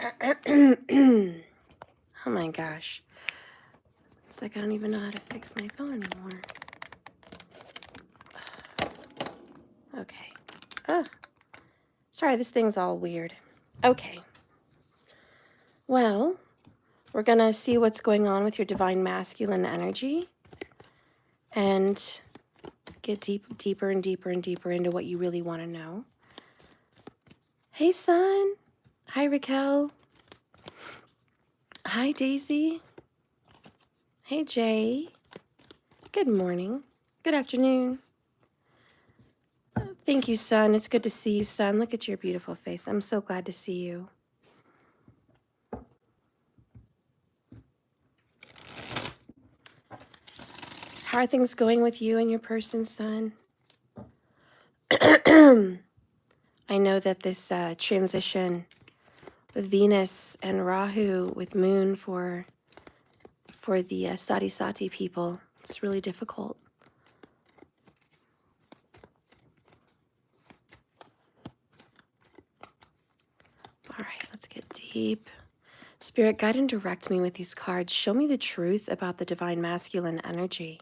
Oh my gosh. It's like I don't even know how to fix my phone anymore. Okay. Oh, sorry, this thing's all weird. Okay. Well, we're going to see what's going on with your divine masculine energy and get deeper and deeper and deeper into what you really want to know. Hey, son. Hi, Raquel. Hi, Daisy. Hey, Jay. Good morning. Good afternoon. Thank you, son. It's good to see you, son. Look at your beautiful face. I'm so glad to see you. How are things going with you and your person, son? I know that this transition with Venus and Rahu with Moon for the Sati people, it's really difficult. All right, let's get deep. Spirit, guide and direct me with these cards. Show me the truth about the divine masculine energy.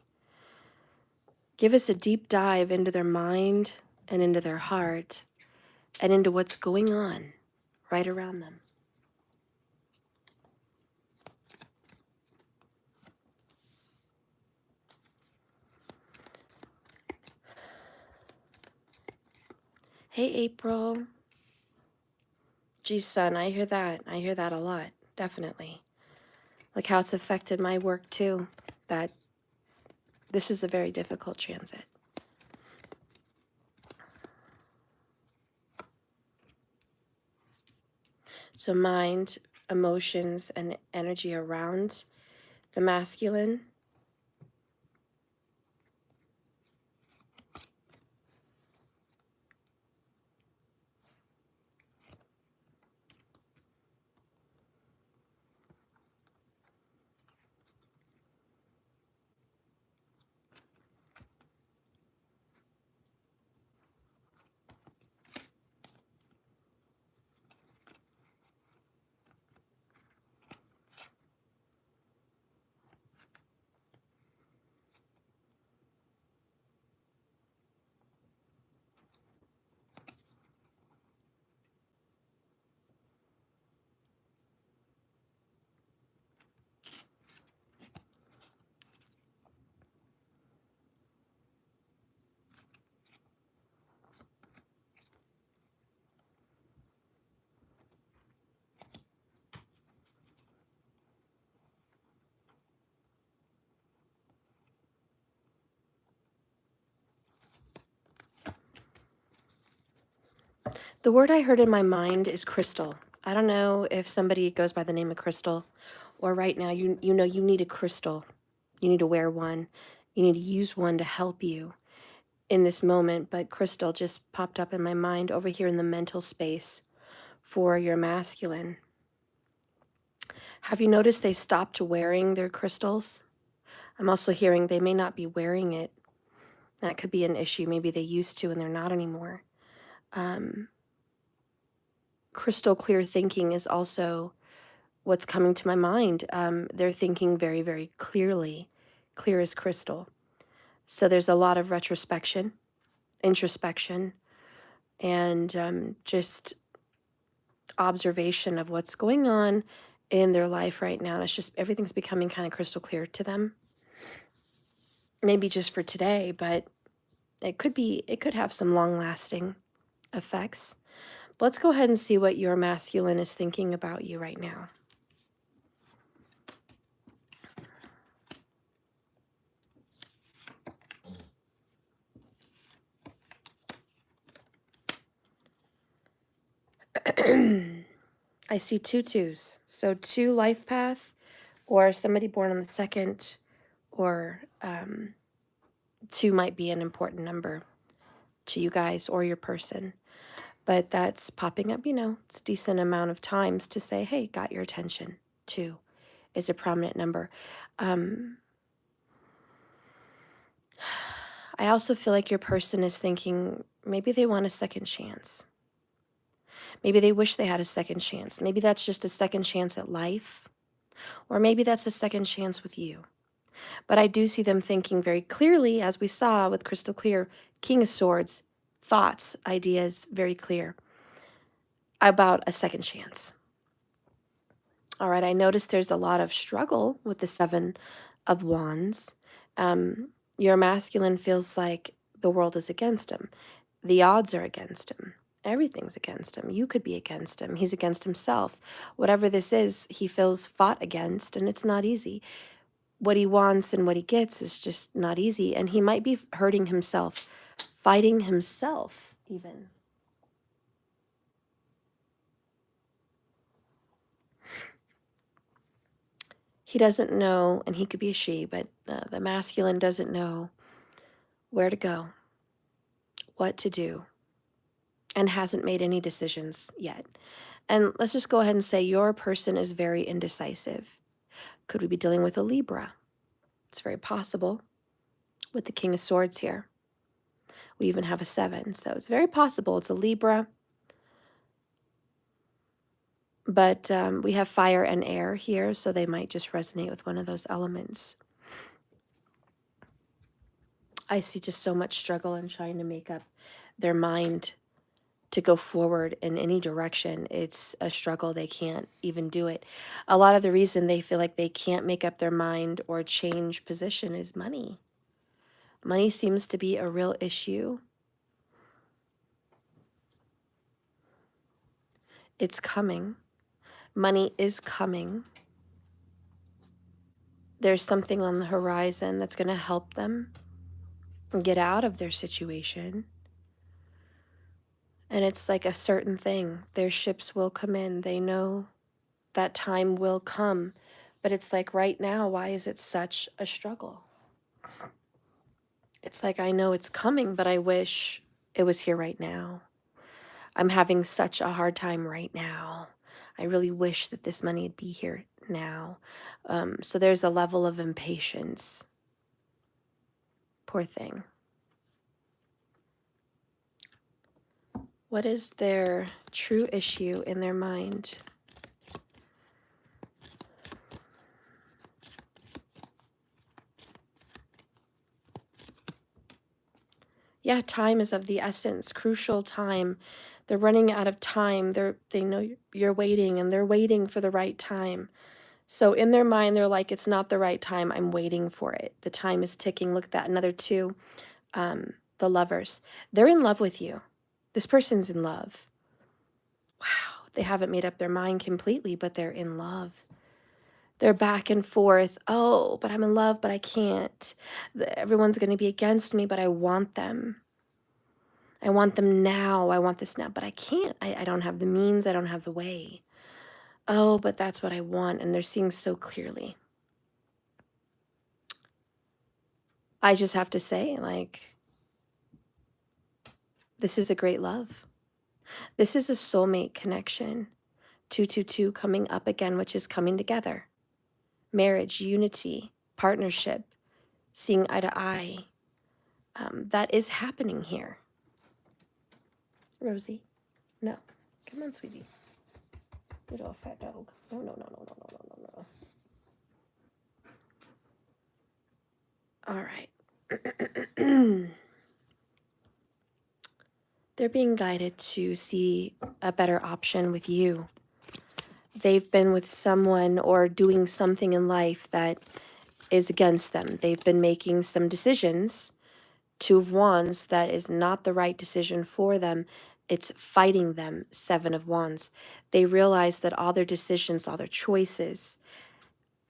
Give us a deep dive into their mind and into their heart and into what's going on right around them. Hey, April. Geez, son, I hear that. I hear that a lot, definitely. Like how it's affected my work too, that this is a very difficult transit. So mind, emotions, and energy around the masculine. The word I heard in my mind is crystal. I don't know if somebody goes by the name of Crystal, or right now you know you need a crystal. You need to wear one. You need to use one to help you in this moment, but crystal just popped up in my mind over here in the mental space for your masculine. Have you noticed they stopped wearing their crystals? I'm also hearing they may not be wearing it. That could be an issue. Maybe they used to and they're not anymore. Crystal clear thinking is also what's coming to my mind. They're thinking very, very clearly, clear as crystal. So there's a lot of retrospection, introspection, and just observation of what's going on in their life right now. And it's just everything's becoming kind of crystal clear to them. Maybe just for today, but it could have some long-lasting effects. But let's go ahead and see what your masculine is thinking about you right now. I see 2 2s. So 2 life path, or somebody born on the 2nd, or 2 might be an important number to you guys or your person. But that's popping up, it's a decent amount of times to say, hey, got your attention. 2 is a prominent number. I also feel like your person is thinking maybe they want a second chance. Maybe they wish they had a second chance. Maybe that's just a second chance at life, or maybe that's a second chance with you. But I do see them thinking very clearly, as we saw with Crystal Clear, King of Swords, thoughts, ideas, very clear about a second chance. All right, I noticed there's a lot of struggle with the Seven of Wands. Your masculine feels like the world is against him. The odds are against him. Everything's against him. You could be against him. He's against himself. Whatever this is, he feels fought against, and it's not easy. What he wants and what he gets is just not easy, and he might be hurting himself, fighting himself even. He doesn't know, and he could be a she, but the masculine doesn't know where to go, what to do, and hasn't made any decisions yet. And let's just go ahead and say your person is very indecisive. Could we be dealing with a Libra? It's very possible with the King of Swords here. We even have a 7, so it's very possible it's a Libra. But we have fire and air here, so they might just resonate with one of those elements. I see just so much struggle in trying to make up their mind to go forward in any direction. It's a struggle. They can't even do it. A lot of the reason they feel like they can't make up their mind or change position is money. Money seems to be a real issue. It's coming. Money is coming. There's something on the horizon that's going to help them get out of their situation. And it's like a certain thing. Their ships will come in. They know that time will come. But it's like right now, why is it such a struggle? It's like I know it's coming, but I wish it was here right now. I'm having such a hard time right now. I really wish that this money would be here now. So there's a level of impatience. Poor thing. What is their true issue in their mind? Yeah, time is of the essence, crucial time. They're running out of time. They know you're waiting, and they're waiting for the right time. So in their mind, they're like, it's not the right time. I'm waiting for it. The time is ticking. Look at that. Another 2, the lovers. They're in love with you. This person's in love. Wow. They haven't made up their mind completely, but they're in love. They're back and forth. Oh, but I'm in love, but I can't. Everyone's going to be against me, but I want them. I want them now. I want this now, but I can't. I don't have the means. I don't have the way. Oh, but that's what I want. And they're seeing so clearly. I just have to say, like, this is a great love. This is a soulmate connection. 222 coming up again, which is coming together. Marriage, unity, partnership, seeing eye to eye. That is happening here. Rosie, no. Come on, sweetie. Good old fat dog. No, no, no, no, no, no, no, no, no. All right. They're being guided to see a better option with you. They've been with someone or doing something in life that is against them. They've been making some decisions, 2 of Wands, that is not the right decision for them. It's fighting them, 7 of Wands. They realize that all their decisions, all their choices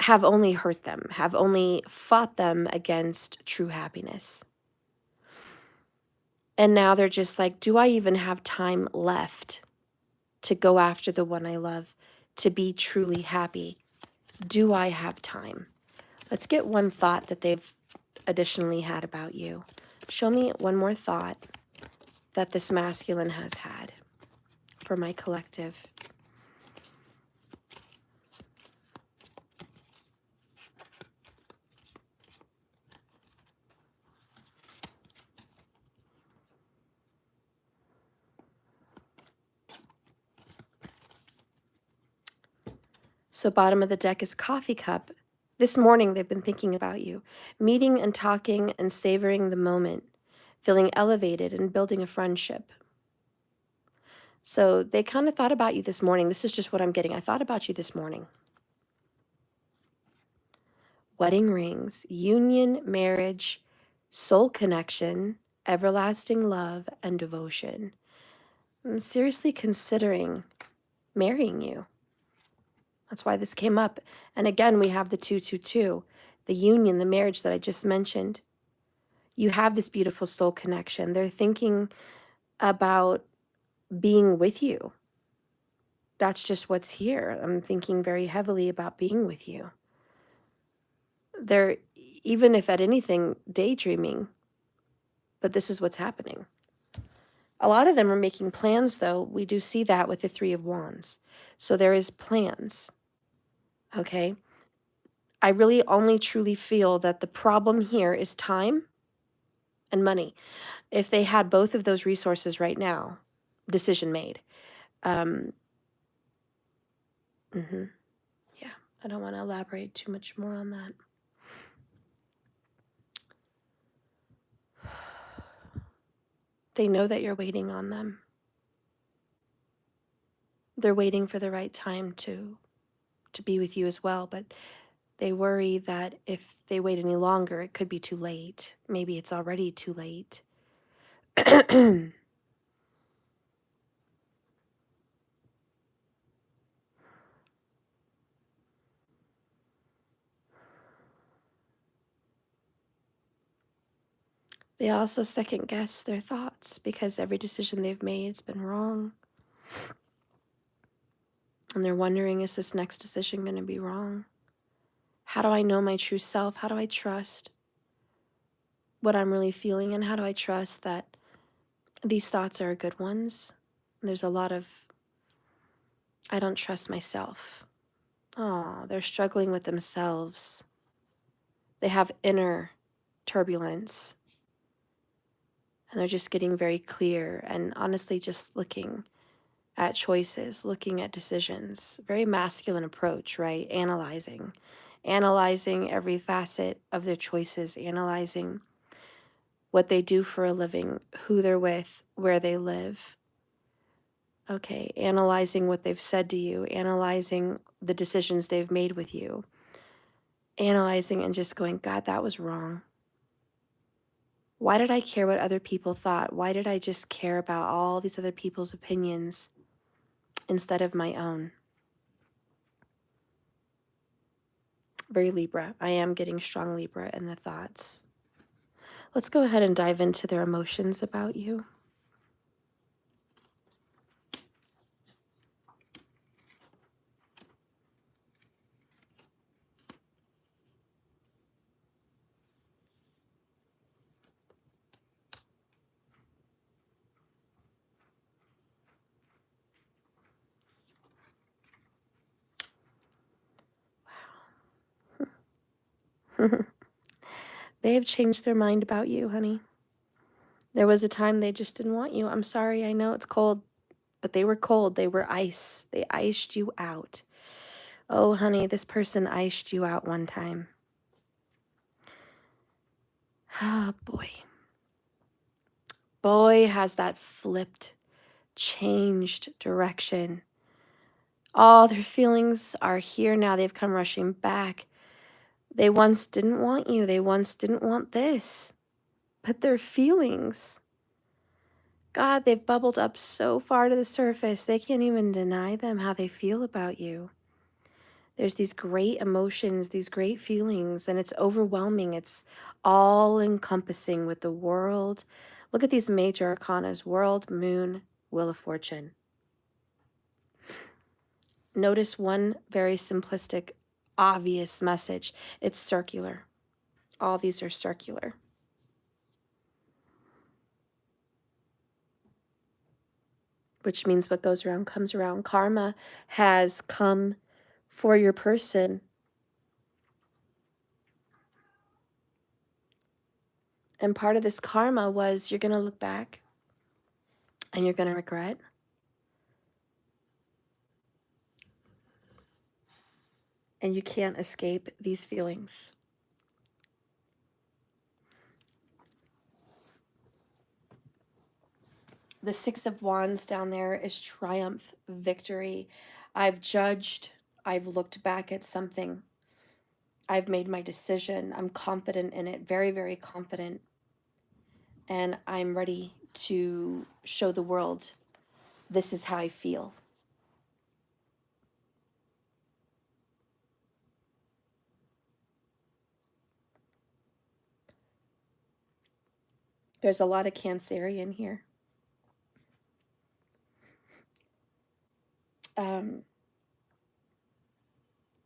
have only hurt them, have only fought them against true happiness. And now they're just like, do I even have time left to go after the one I love, to be truly happy? Do I have time? Let's get one thought that they've additionally had about you. Show me one more thought that this masculine has had for my collective. So bottom of the deck is coffee cup. This morning they've been thinking about you, meeting and talking and savoring the moment, feeling elevated and building a friendship. So they kind of thought about you this morning. This is just what I'm getting. I thought about you this morning. Wedding rings, union, marriage, soul connection, everlasting love, and devotion. I'm seriously considering marrying you. That's why this came up. And again, we have the 222, the union, the marriage that I just mentioned. You have this beautiful soul connection. They're thinking about being with you. That's just what's here. I'm thinking very heavily about being with you. They're, even if at anything, daydreaming, but this is what's happening. A lot of them are making plans, though. We do see that with the Three of Wands. So there is plans, okay? I really only truly feel that the problem here is time and money. If they had both of those resources right now, decision made. Yeah, I don't want to elaborate too much more on that. They know that you're waiting on them. They're waiting for the right time to be with you as well, but they worry that if they wait any longer, it could be too late. Maybe it's already too late. They also second guess their thoughts because every decision they've made has been wrong. And they're wondering, is this next decision going to be wrong? How do I know my true self? How do I trust what I'm really feeling? And how do I trust that these thoughts are good ones? There's a lot of, I don't trust myself. Oh, they're struggling with themselves. They have inner turbulence. And they're just getting very clear and honestly just looking at choices, looking at decisions. Very masculine approach, right? Analyzing every facet of their choices, analyzing what they do for a living, who they're with, where they live. Okay, analyzing what they've said to you, analyzing the decisions they've made with you, analyzing and just going, God, that was wrong. Why did I care what other people thought? Why did I just care about all these other people's opinions instead of my own? Very Libra. I am getting strong Libra in the thoughts. Let's go ahead and dive into their emotions about you. They have changed their mind about you, honey. There was a time they just didn't want you. I'm sorry, I know it's cold, but they were cold. They were ice. They iced you out. Oh, honey, this person iced you out one time. Oh, boy. Boy, has that flipped, changed direction. All their feelings are here now. They've come rushing back. They once didn't want you. They once didn't want this. But their feelings, God, they've bubbled up so far to the surface, they can't even deny them how they feel about you. There's these great emotions, these great feelings, and it's overwhelming. It's all encompassing with the world. Look at these major arcanas: world, moon, wheel of fortune. Notice one very simplistic, obvious message. It's circular. All these are circular. Which means what goes around comes around. Karma has come for your person. And part of this karma was you're going to look back and you're going to regret. and you can't escape these feelings. The Six of Wands down there is triumph, victory. I've judged, I've looked back at something, I've made my decision, I'm confident in it, very, very confident, and I'm ready to show the world this is how I feel. There's a lot of Cancerian here.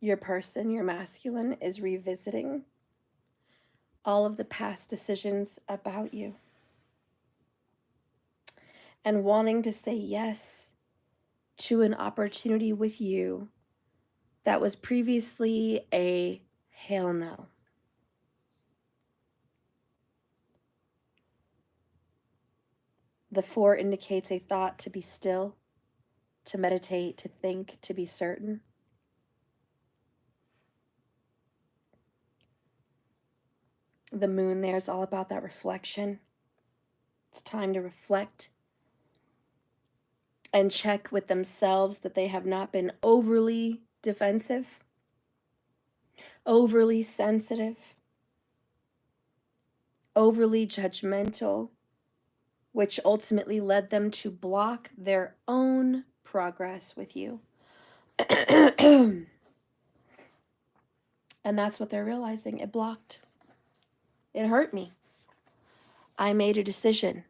Your person, your masculine, is revisiting all of the past decisions about you and wanting to say yes to an opportunity with you that was previously a hell no. The 4 indicates a thought to be still, to meditate, to think, to be certain. The moon there is all about that reflection. It's time to reflect and check with themselves that they have not been overly defensive, overly sensitive, overly judgmental, which ultimately led them to block their own progress with you. And that's what they're realizing. It blocked. It hurt me. I made a decision.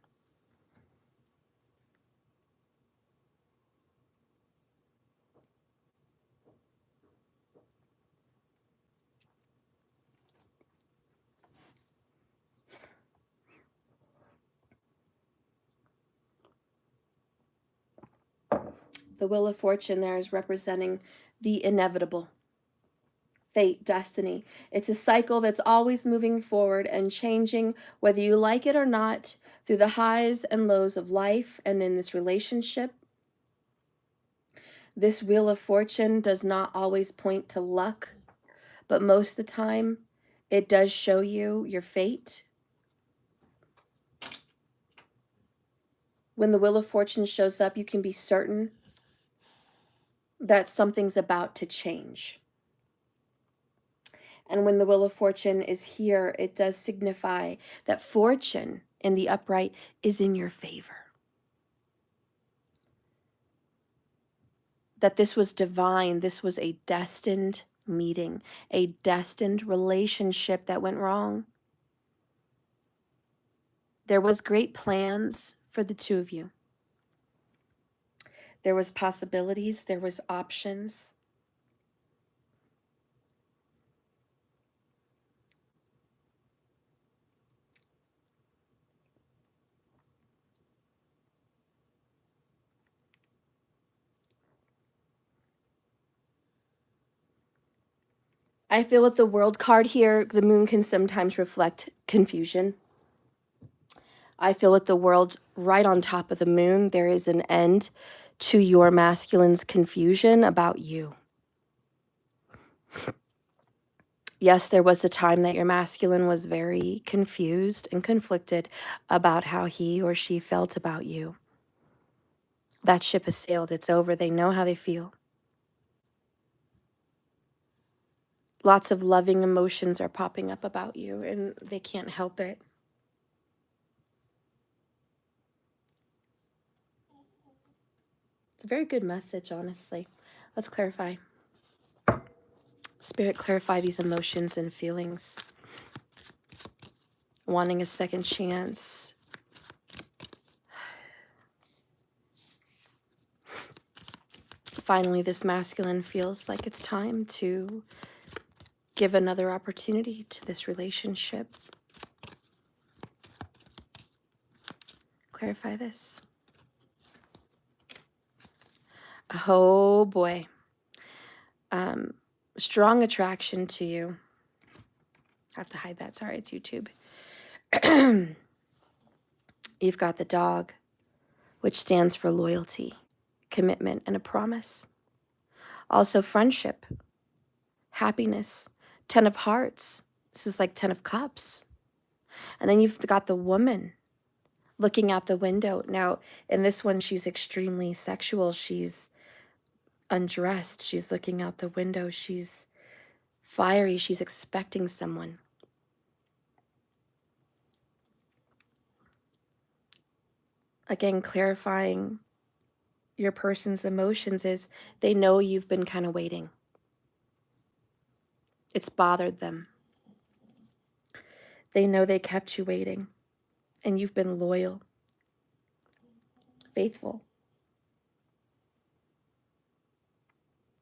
The Wheel of Fortune there is representing the inevitable. Fate, destiny. It's a cycle that's always moving forward and changing, whether you like it or not, through the highs and lows of life and in this relationship. This Wheel of Fortune does not always point to luck, but most of the time it does show you your fate. When the Wheel of Fortune shows up, you can be certain that something's about to change. And when the Wheel of Fortune is here, it does signify that fortune in the upright is in your favor. That this was divine, this was a destined meeting, a destined relationship that went wrong. There was great plans for the two of you. There was possibilities, there was options. I feel with the World card here, the moon can sometimes reflect confusion. I feel with the World right on top of the moon, there is an end to your masculine's confusion about you. Yes, there was a time that your masculine was very confused and conflicted about how he or she felt about you. That ship has sailed. It's over. They know how they feel. Lots of loving emotions are popping up about you, and they can't help it. It's a very good message, honestly. Let's clarify. Spirit, clarify these emotions and feelings. Wanting a second chance. Finally, this masculine feels like it's time to give another opportunity to this relationship. Clarify this. Oh boy. Strong attraction to you. I have to hide that. Sorry, it's YouTube. You've got the dog, which stands for loyalty, commitment, and a promise. Also friendship. happiness, 10 of hearts. This is like 10 of cups. And then you've got the woman looking out the window. Now, in this one, she's extremely sexual. She's undressed. She's looking out the window. She's fiery. She's expecting someone. Again, clarifying your person's emotions is they know you've been kind of waiting. It's bothered them. They know they kept you waiting, and you've been loyal, faithful.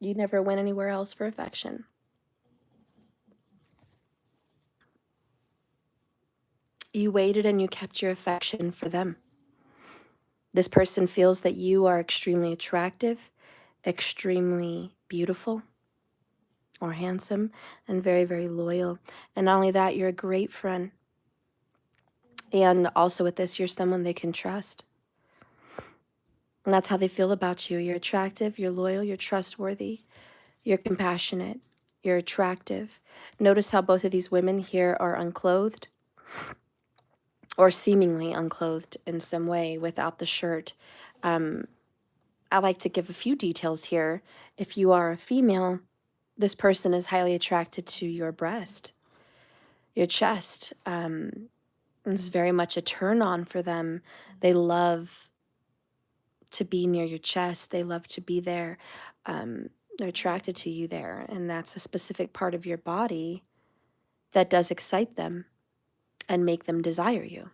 You never went anywhere else for affection. You waited and you kept your affection for them. This person feels that you are extremely attractive, extremely beautiful or handsome, and very, very loyal. And not only that, you're a great friend. And also with this, you're someone they can trust. And that's how they feel about you. You're attractive, you're loyal, you're trustworthy, you're compassionate, you're attractive. Notice how both of these women here are unclothed or seemingly unclothed in some way without the shirt. I like to give a few details here. If you are a female, this person is highly attracted to your breast, your chest. It's very much a turn on for them. They love to be near your chest. They love to be there. They're attracted to you there. And that's a specific part of your body that does excite them and make them desire you.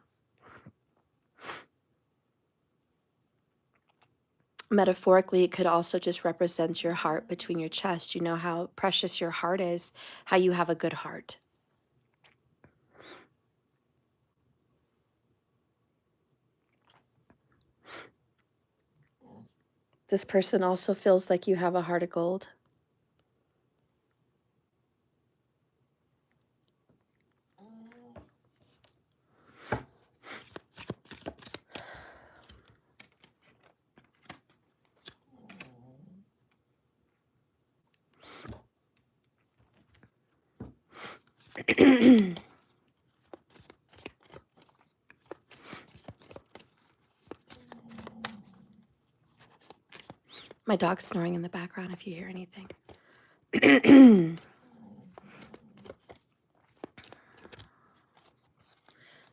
Metaphorically, it could also just represent your heart between your chest. You know how precious your heart is, how you have a good heart. This person also feels like you have a heart of gold. My dog's snoring in the background if you hear anything.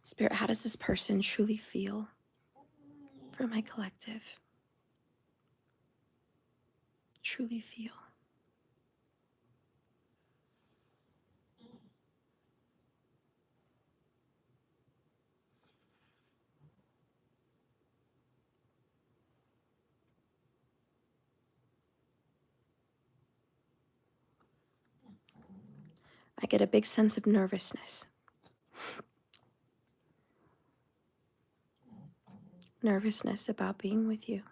Spirit, how does this person truly feel for my collective? Truly feel. I get a big sense of nervousness. Nervousness about being with you.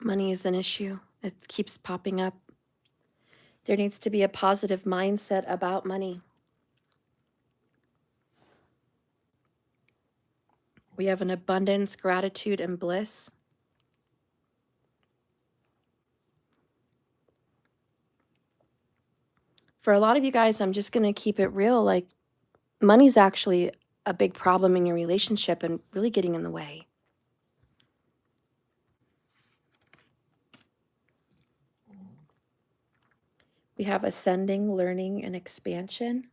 Money is an issue. It keeps popping up. There needs to be a positive mindset about money. We have an abundance, gratitude, and bliss. For a lot of you guys, I'm just going to keep it real. Like, money's actually a big problem in your relationship and really getting in the way. We have ascending, learning, and expansion.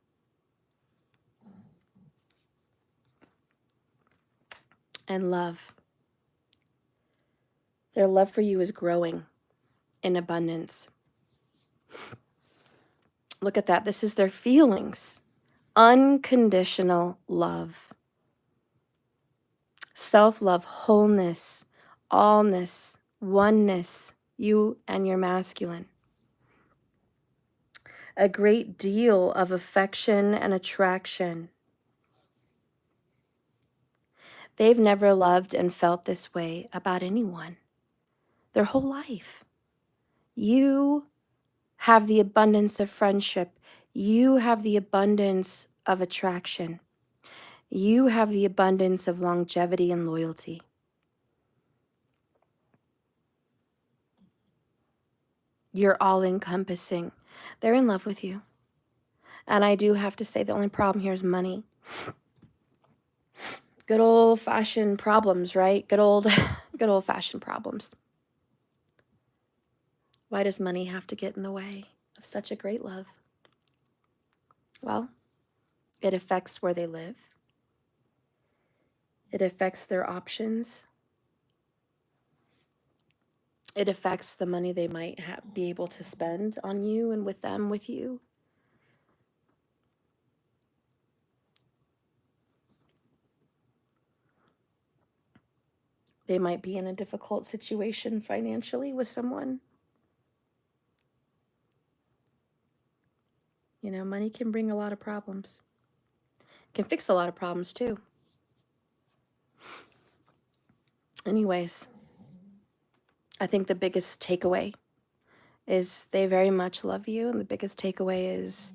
And love. Their love for you is growing in abundance. Look at that. This is their feelings. Unconditional love. Self-love, wholeness, allness, oneness, you and your masculine. A great deal of affection and attraction. They've never loved and felt this way about anyone. their whole life. You have the abundance of friendship. You have the abundance of attraction. You have the abundance of longevity and loyalty. You're all encompassing. They're in love with you. And I do have to say the only problem here is money. Good old-fashioned problems, right? Good old-fashioned problems. Why does money have to get in the way of such a great love? Well, it affects where they live. It affects their options. It affects the money they might be able to spend on you and with them, with you. They might be in a difficult situation financially with someone. You know, money can bring a lot of problems. It can fix a lot of problems too. Anyways, I think the biggest takeaway is they very much love you, and the biggest takeaway is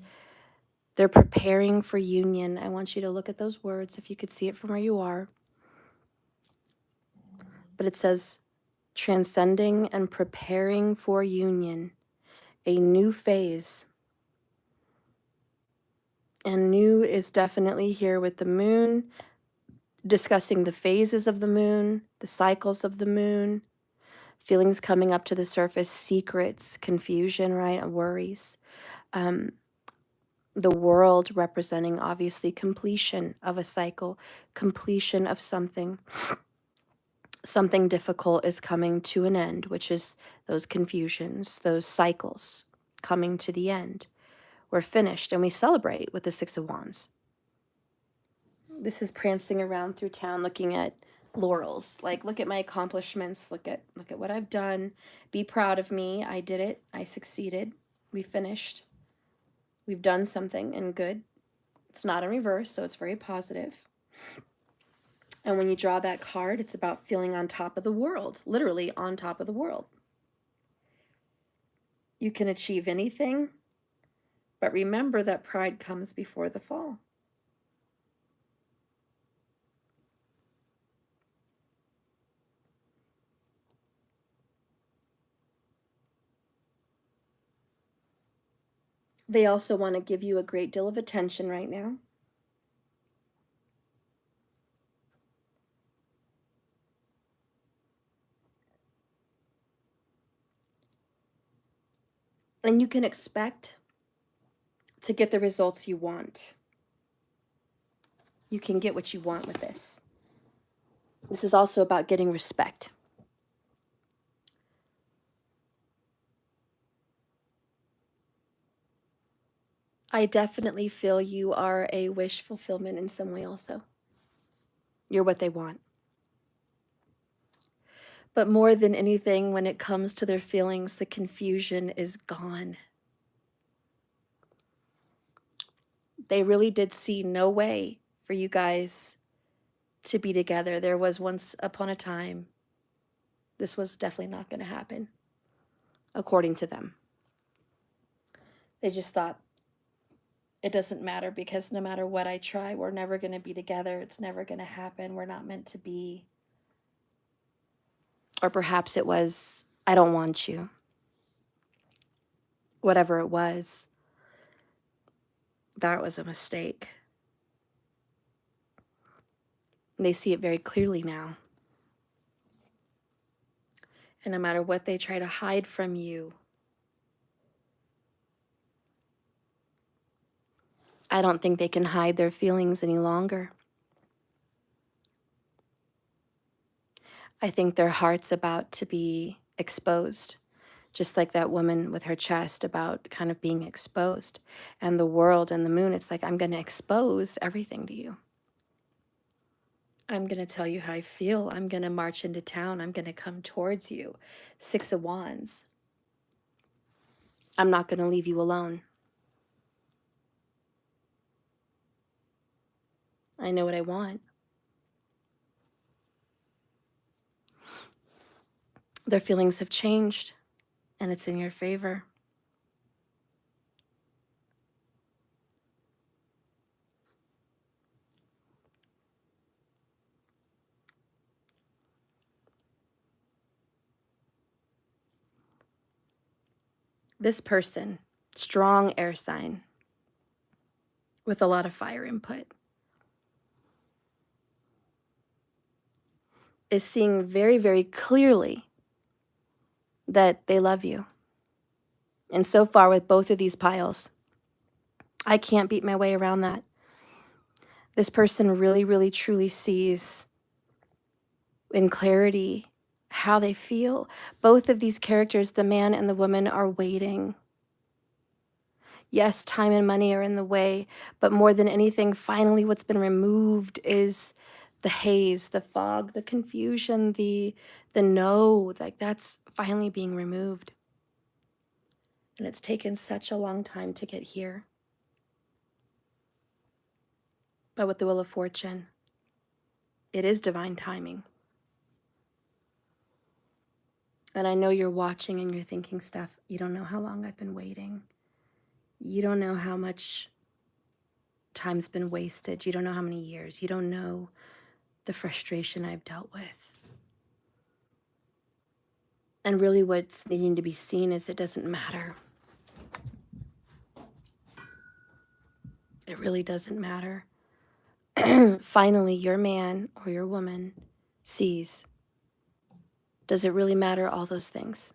they're preparing for union. I want you to look at those words if you could see it from where you are. But it says transcending and preparing for union, a new phase. And new is definitely here with the moon, discussing the phases of the moon, the cycles of the moon, feelings coming up to the surface, secrets, confusion, right? Worries. The world representing obviously completion of a cycle, completion of something. Something difficult is coming to an end, which is those confusions, those cycles coming to the end. We're finished, and we celebrate with the Six of Wands. This is prancing around through town looking at laurels. Like, look at my accomplishments, look at what I've done. Be proud of me. I did it. I succeeded. We finished. We've done something and good. It's not in reverse, so it's very positive. And when you draw that card, it's about feeling on top of the world, literally on top of the world. You can achieve anything, but remember that pride comes before the fall. They also want to give you a great deal of attention right now. And you can expect to get the results you want. You can get what you want with this. This is also about getting respect. I definitely feel you are a wish fulfillment in some way also. You're what they want. But more than anything, when it comes to their feelings, the confusion is gone. They really did see no way for you guys to be together. There was once upon a time, this was definitely not going to happen, according to them. They just thought, it doesn't matter because no matter what I try, we're never going to be together. It's never going to happen. We're not meant to be. Or perhaps it was, I don't want you. Whatever it was, that was a mistake. They see it very clearly now. And no matter what they try to hide from you, I don't think they can hide their feelings any longer. I think their heart's about to be exposed, just like that woman with her chest about kind of being exposed. And the world and the moon, it's like, I'm going to expose everything to you. I'm going to tell you how I feel. I'm going to march into town. I'm going to come towards you. Six of Wands. I'm not going to leave you alone. I know what I want. Their feelings have changed, and it's in your favor. This person, strong air sign with a lot of fire input, is seeing very, very clearly that they love you. And so far with both of these piles, I can't beat my way around that. This person really, really, truly sees in clarity how they feel. Both of these characters, the man and the woman, are waiting. Yes, time and money are in the way, but more than anything, finally what's been removed is the haze, the fog, the confusion, the no, like that's finally being removed. And it's taken such a long time to get here. But with the Wheel of Fortune, it is divine timing. And I know you're watching and you're thinking, Steph, you don't know how long I've been waiting. You don't know how much time's been wasted. You don't know how many years. You don't know the frustration I've dealt with. And really what's needing to be seen is it doesn't matter. It really doesn't matter. Finally, your man or your woman sees. Does it really matter, all those things?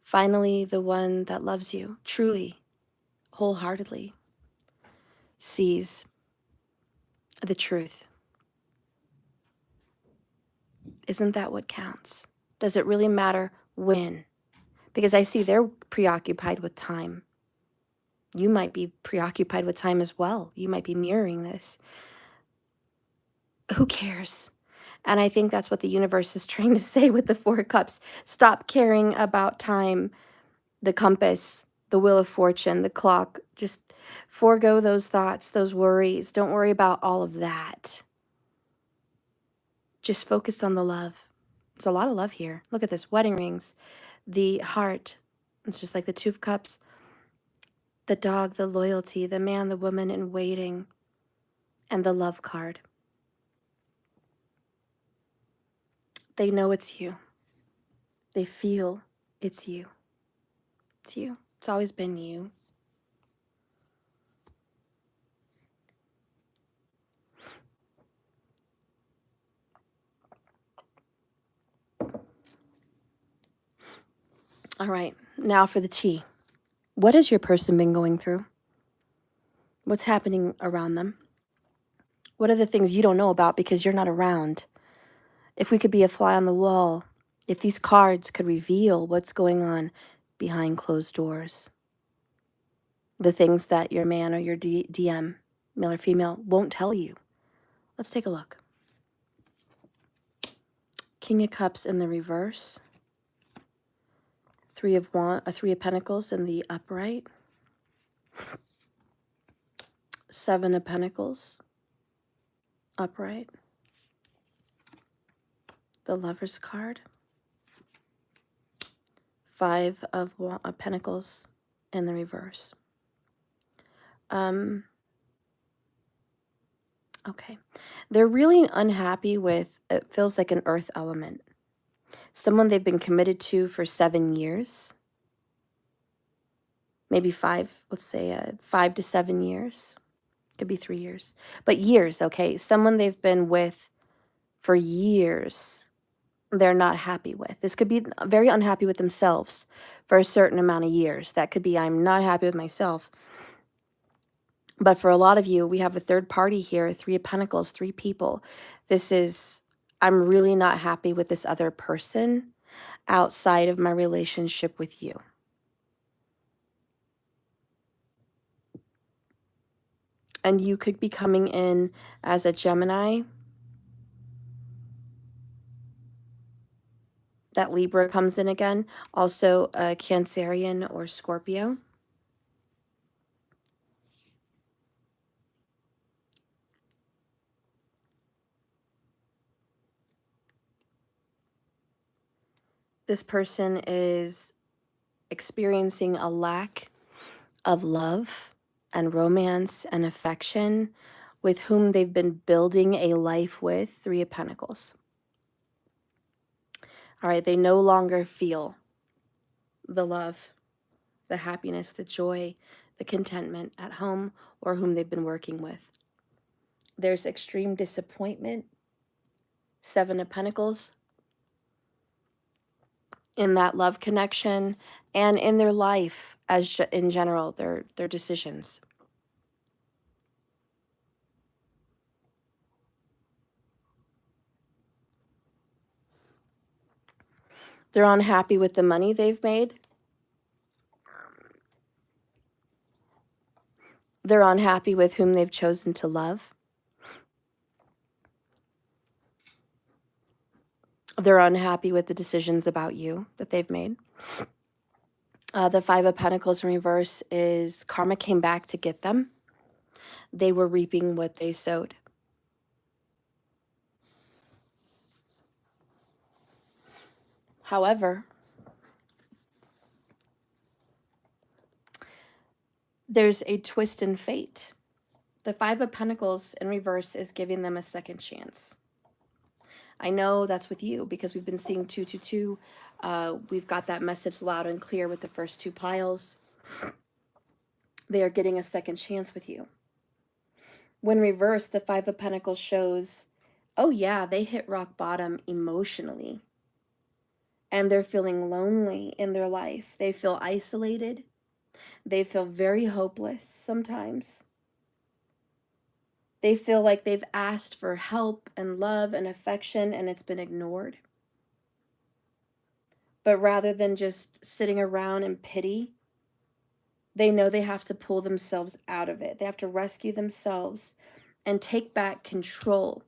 Finally, the one that loves you, truly, wholeheartedly, sees the truth. Isn't that what counts? Does it really matter when? Because I see they're preoccupied with time. You might be preoccupied with time as well. You might be mirroring this. Who cares? And I think that's what the universe is trying to say with the Four Cups. Stop caring about time, the compass, the Wheel of Fortune, the clock. Just forego those thoughts, those worries. Don't worry about all of that. Just focus on the love. It's a lot of love here. Look at this, wedding rings, the heart. It's just like the Two of Cups, the dog, the loyalty, the man, the woman in waiting, and the love card. They know it's you. They feel it's you. It's you. It's always been you. All right, now for the tea. What has your person been going through? What's happening around them? What are the things you don't know about because you're not around? If we could be a fly on the wall, if these cards could reveal what's going on behind closed doors, the things that your man or your DM, male or female, won't tell you. Let's take a look. King of Cups in the reverse. Three of Pentacles in the upright. Seven of Pentacles, upright. The Lover's card. Five of Pentacles in the reverse. Okay. They're really unhappy with, it feels like an earth element. Someone they've been committed to for 7 years. Maybe 5, let's say 5 to 7 years. Could be 3 years. But years, okay? Someone they've been with for years, they're not happy with. This could be very unhappy with themselves for a certain amount of years. That could be, I'm not happy with myself. But for a lot of you, we have a third party here, Three of Pentacles, 3 people. This is, I'm really not happy with this other person outside of my relationship with you. And you could be coming in as a Gemini. That Libra comes in again. Also a Cancerian or Scorpio. This person is experiencing a lack of love and romance and affection with whom they've been building a life with. 3 of Pentacles. All right, they no longer feel the love, the happiness, the joy, the contentment at home or whom they've been working with. There's extreme disappointment, 7 of Pentacles, in that love connection and in their life as in general, their decisions. They're unhappy with the money they've made. They're unhappy with whom they've chosen to love. They're unhappy with the decisions about you that they've made. The 5 of Pentacles in reverse is karma came back to get them. They were reaping what they sowed. However, there's a twist in fate. The 5 of Pentacles in reverse is giving them a second chance. I know that's with you because we've been seeing 222. We've got that message loud and clear with the first 2 piles. They are getting a second chance with you. When reversed, the 5 of Pentacles shows, oh yeah, they hit rock bottom emotionally. And they're feeling lonely in their life. They feel isolated. They feel very hopeless sometimes. They feel like they've asked for help and love and affection and it's been ignored. But rather than just sitting around in pity, they know they have to pull themselves out of it. They have to rescue themselves and take back control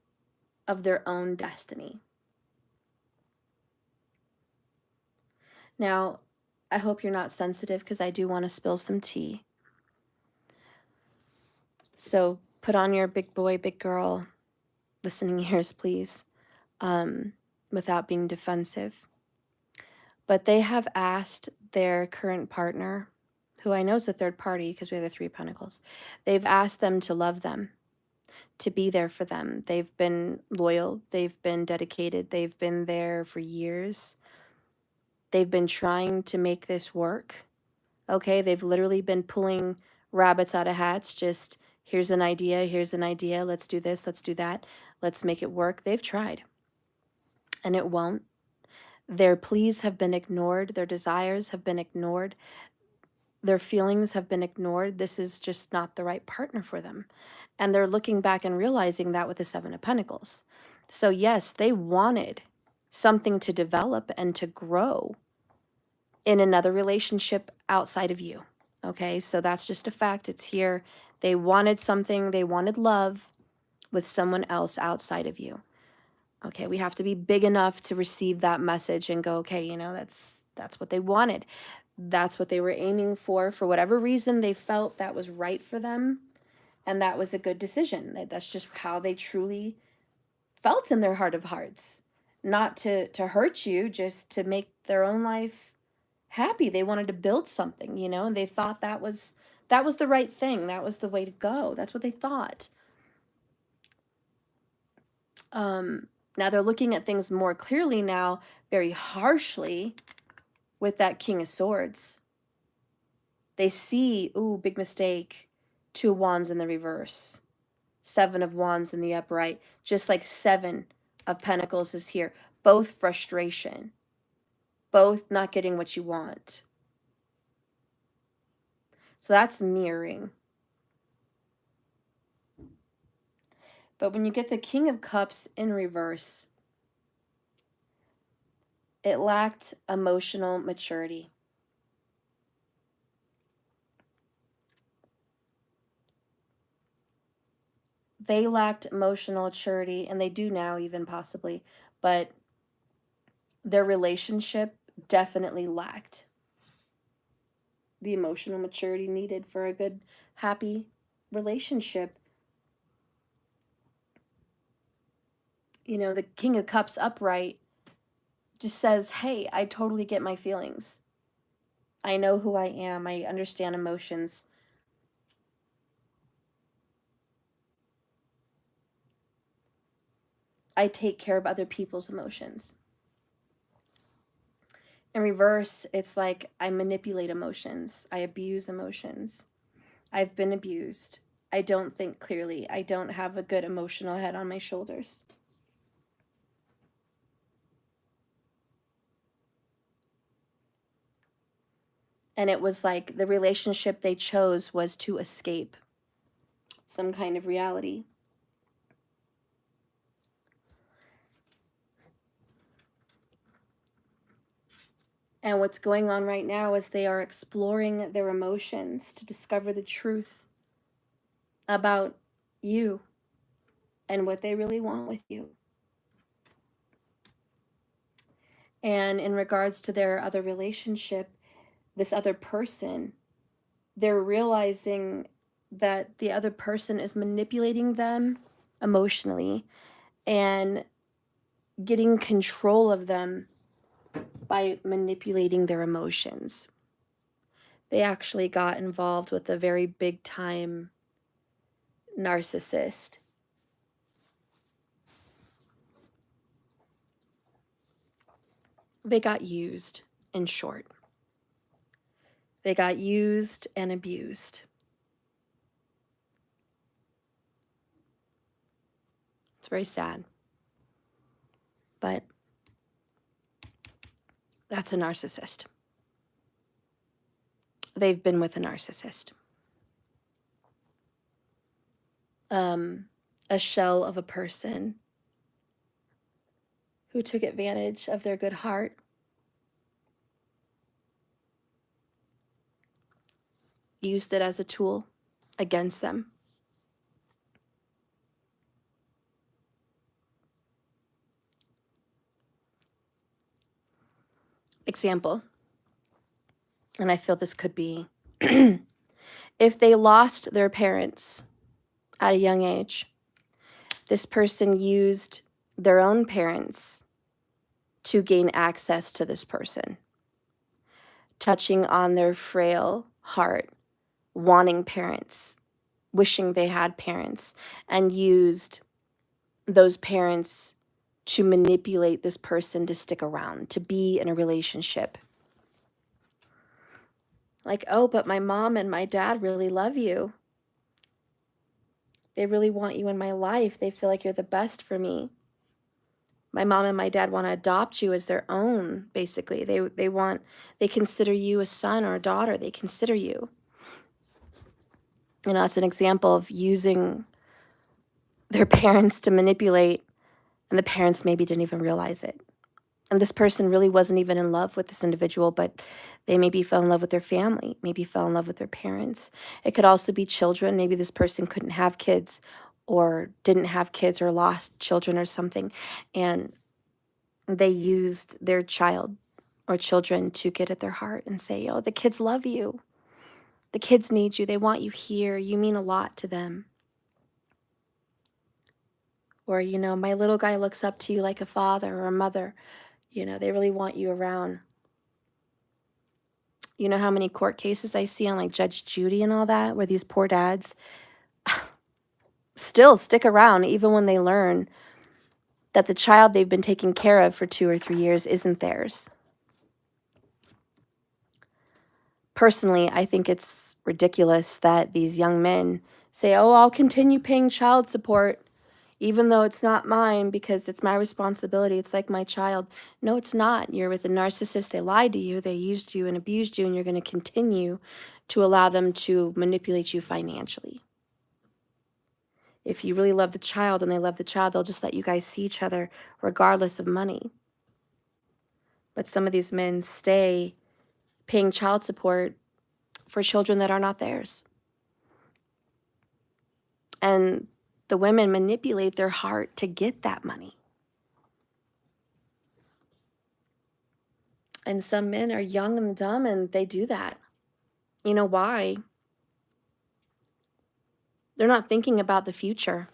of their own destiny. Now, I hope you're not sensitive because I do want to spill some tea. So put on your big boy, big girl listening ears, please, without being defensive. But they have asked their current partner, who I know is a third party because we have the 3 of Pentacles, they've asked them to love them, to be there for them. They've been loyal. They've been dedicated. They've been there for years. They've been trying to make this work. Okay, they've literally been pulling rabbits out of hats. Just here's an idea, let's do this, let's do that, let's make it work. They've tried, and it won't. Their pleas have been ignored. Their desires have been ignored. Their feelings have been ignored. This is just not the right partner for them. And they're looking back and realizing that with the 7 of Pentacles. So yes, they wanted something to develop and to grow in another relationship outside of you. Okay, so that's just a fact. It's here. They wanted something. They wanted love with someone else outside of you. Okay, we have to be big enough to receive that message and go, okay, you know, that's what they wanted. That's what they were aiming for whatever reason they felt that was right for them. And that was a good decision. That's just how they truly felt in their heart of hearts. Not to hurt you, just to make their own life happy. They wanted to build something, you know, and they thought that was the right thing. That was the way to go. That's what they thought. Now they're looking at things more clearly now, very harshly, with that King of Swords. They see, ooh, big mistake, 2 of Wands in the reverse, 7 of Wands in the upright, just like 7 of Pentacles is here. Both frustration, both not getting what you want. So that's mirroring. But when you get the King of Cups in reverse, it lacked emotional maturity. They lacked emotional maturity, and they do now even possibly, but their relationship definitely lacked the emotional maturity needed for a good, happy relationship. You know, the King of Cups upright just says, hey, I totally get my feelings. I know who I am. I understand emotions. I take care of other people's emotions. In reverse, it's like I manipulate emotions. I abuse emotions. I've been abused. I don't think clearly. I don't have a good emotional head on my shoulders. And it was like the relationship they chose was to escape some kind of reality. And what's going on right now is they are exploring their emotions to discover the truth about you and what they really want with you. And in regards to their other relationship, this other person, they're realizing that the other person is manipulating them emotionally and getting control of them by manipulating their emotions. They actually got involved with a very big time narcissist. They got used, in short. They got used and abused. It's very sad. But that's a narcissist. They've been with a narcissist. A shell of a person who took advantage of their good heart, used it as a tool against them. Example, and I feel this could be if they lost their parents at a young age, this person used their own parents to gain access to this person, touching on their frail heart, wanting parents, wishing they had parents, and used those parents to manipulate this person to stick around, to be in a relationship. Like, oh, but my mom and my dad really love you. They really want you in my life. They feel like you're the best for me. My mom and my dad want to adopt you as their own, basically. They consider you a son or a daughter. They consider you. You know, that's an example of using their parents to manipulate, and the parents maybe didn't even realize it. And this person really wasn't even in love with this individual, but they maybe fell in love with their family, maybe fell in love with their parents. It could also be children. Maybe this person couldn't have kids or didn't have kids or lost children or something. And they used their child or children to get at their heart and say, oh, the kids love you. The kids need you. They want you here. You mean a lot to them. Or, you know, my little guy looks up to you like a father or a mother. You know, they really want you around. You know how many court cases I see on like Judge Judy and all that, where these poor dads still stick around even when they learn that the child they've been taking care of for 2 or 3 years isn't theirs. Personally, I think it's ridiculous that these young men say, oh, I'll continue paying child support even though it's not mine because it's my responsibility. It's like my child. No, it's not. You're with a narcissist. They lied to you. They used you and abused you, and you're going to continue to allow them to manipulate you financially. If you really love the child and they love the child, they'll just let you guys see each other regardless of money. But some of these men stay paying child support for children that are not theirs. And the women manipulate their heart to get that money. And some men are young and dumb and they do that. You know why? They're not thinking about the future.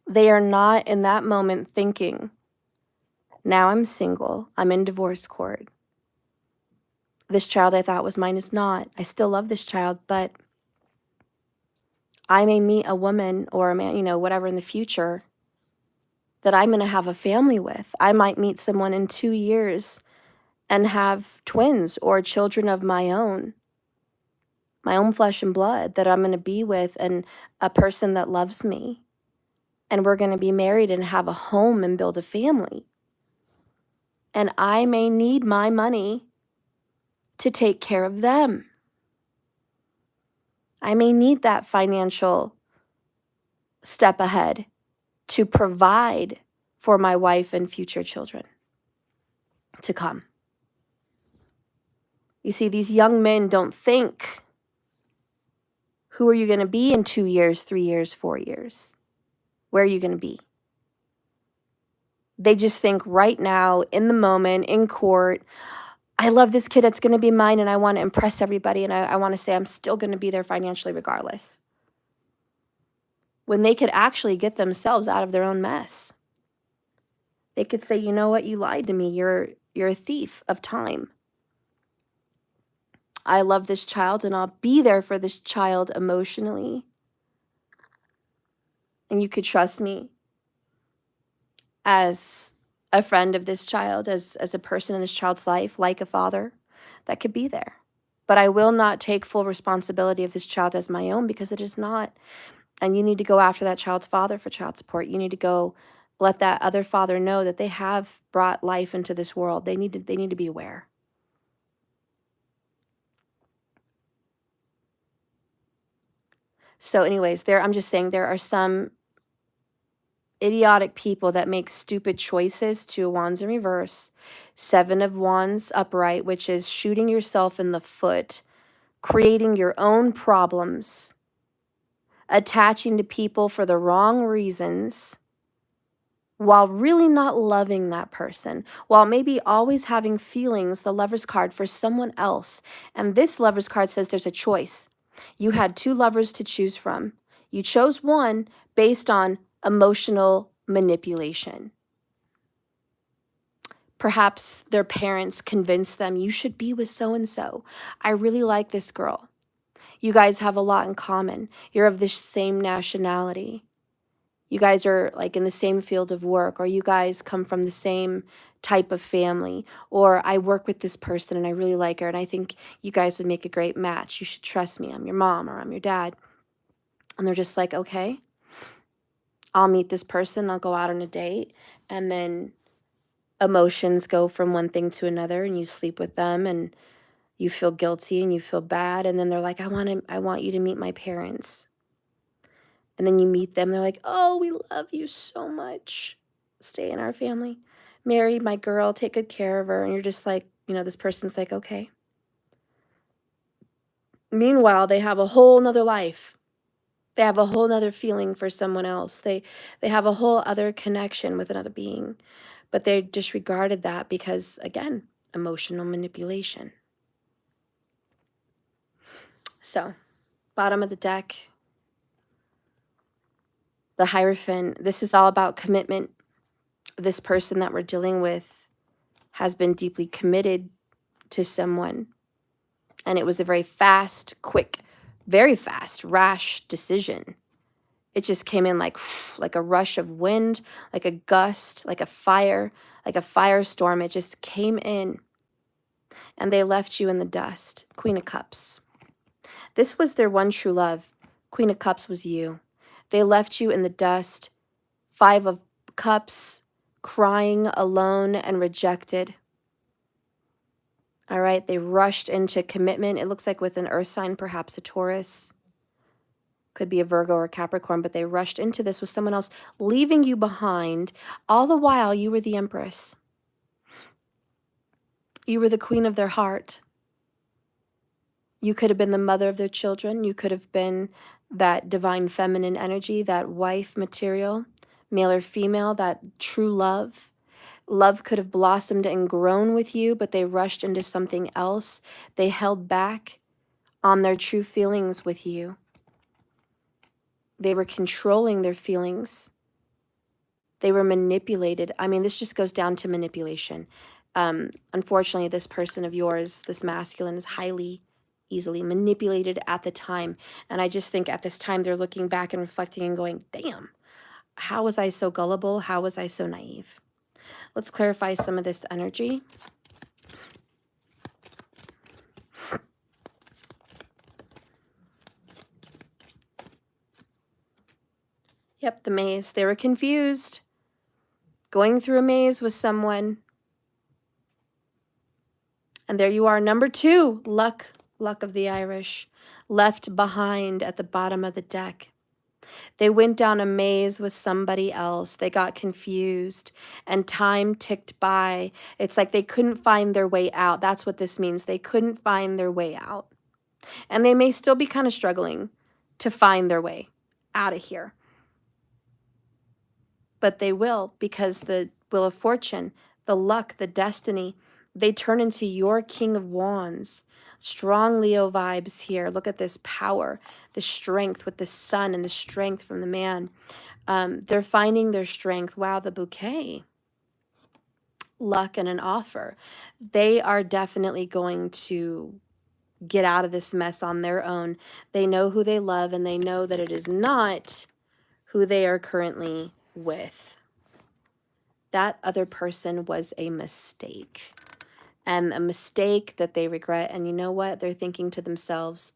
They are not in that moment thinking Now I'm single. I'm in divorce court. This child I thought was mine is not. I still love this child, but I may meet a woman or a man, whatever in the future that I'm going to have a family with. I might meet someone in 2 years and have twins or children of my own flesh and blood that I'm going to be with, and a person that loves me. And we're going to be married and have a home and build a family. And I may need my money to take care of them. I may need that financial step ahead to provide for my wife and future children to come. You see, these young men don't think, who are you going to be in 2 years, 3 years, 4 years? Where are you going to be? They just think right now, in the moment, in court, I love this kid, it's going to be mine, and I want to impress everybody, and I want to say I'm still going to be there financially regardless. When they could actually get themselves out of their own mess. They could say, you know what, you lied to me. You're a thief of time. I love this child, and I'll be there for this child emotionally. And you could trust me as a friend of this child, as a person in this child's life, like a father that could be there. But I will not take full responsibility of this child as my own, because it is not. And you need to go after that child's father for child support. You need to go let that other father know that they have brought life into this world. They need to be aware. So anyways, I'm just saying there are some idiotic people that make stupid choices. 2 of Wands in reverse, 7 of Wands upright, which is shooting yourself in the foot, creating your own problems, attaching to people for the wrong reasons, while really not loving that person, while maybe always having feelings, the Lover's card, for someone else. And this Lover's card says there's a choice. You had 2 lovers to choose from. You chose one based on emotional manipulation. Perhaps their parents convinced them, you should be with so-and-so. I really like this girl. You guys have a lot in common. You're of the same nationality. You guys are like in the same field of work, or you guys come from the same type of family, or I work with this person and I really like her and I think you guys would make a great match. You should trust me. I'm your mom or I'm your dad. And they're just like, okay, I'll meet this person. I'll go out on a date. And then emotions go from one thing to another, and you sleep with them and you feel guilty and you feel bad. And then they're like, I want you to meet my parents. And then you meet them, they're like, oh, we love you so much. Stay in our family. Marry my girl, take good care of her. And you're just like, this person's like, okay. Meanwhile, they have a whole nother life. They have a whole nother feeling for someone else. They have a whole other connection with another being. But they disregarded that because, again, emotional manipulation. So, bottom of the deck, the Hierophant. This is all about commitment. This person that we're dealing with has been deeply committed to someone. And it was a very fast, quick, very fast, rash decision. It just came in like a rush of wind, like a gust, like a firestorm. It just came in. And they left you in the dust. Queen of Cups. This was their one true love. Queen of Cups was you. They left you in the dust. 5 of Cups, crying, alone, and rejected. All right, they rushed into commitment. It looks like with an earth sign, perhaps a Taurus. Could be a Virgo or a Capricorn, but they rushed into this with someone else, leaving you behind. All the while, you were the Empress. You were the queen of their heart. You could have been the mother of their children. You could have been that divine feminine energy, that wife material, male or female, that true love. Love could have blossomed and grown with you, but they rushed into something else. They held back on their true feelings with you. They were controlling their feelings. They were manipulated. I mean, this just goes down to manipulation. Unfortunately, this person of yours, this masculine, is highly easily manipulated at the time. And I just think at this time they're looking back and reflecting and going, damn, how was I so gullible? How was I so naive? Let's clarify some of this energy. Yep, the maze. They were confused. Going through a maze with someone. And there you are, number 2, luck of the Irish, left behind at the bottom of the deck. They went down a maze with somebody else. They got confused and time ticked by. It's like they couldn't find their way out. That's what this means. They couldn't find their way out. And they may still be kind of struggling to find their way out of here. But they will, because the Wheel of Fortune, the luck, the destiny, they turn into your King of Wands. Strong Leo vibes here. Look at this power, the strength with the sun and the strength from the man. They're finding their strength. Wow, the bouquet. Luck and an offer. They are definitely going to get out of this mess on their own. They know who they love, and they know that it is not who they are currently with. That other person was a mistake, and a mistake that they regret. And you know what? They're thinking to themselves,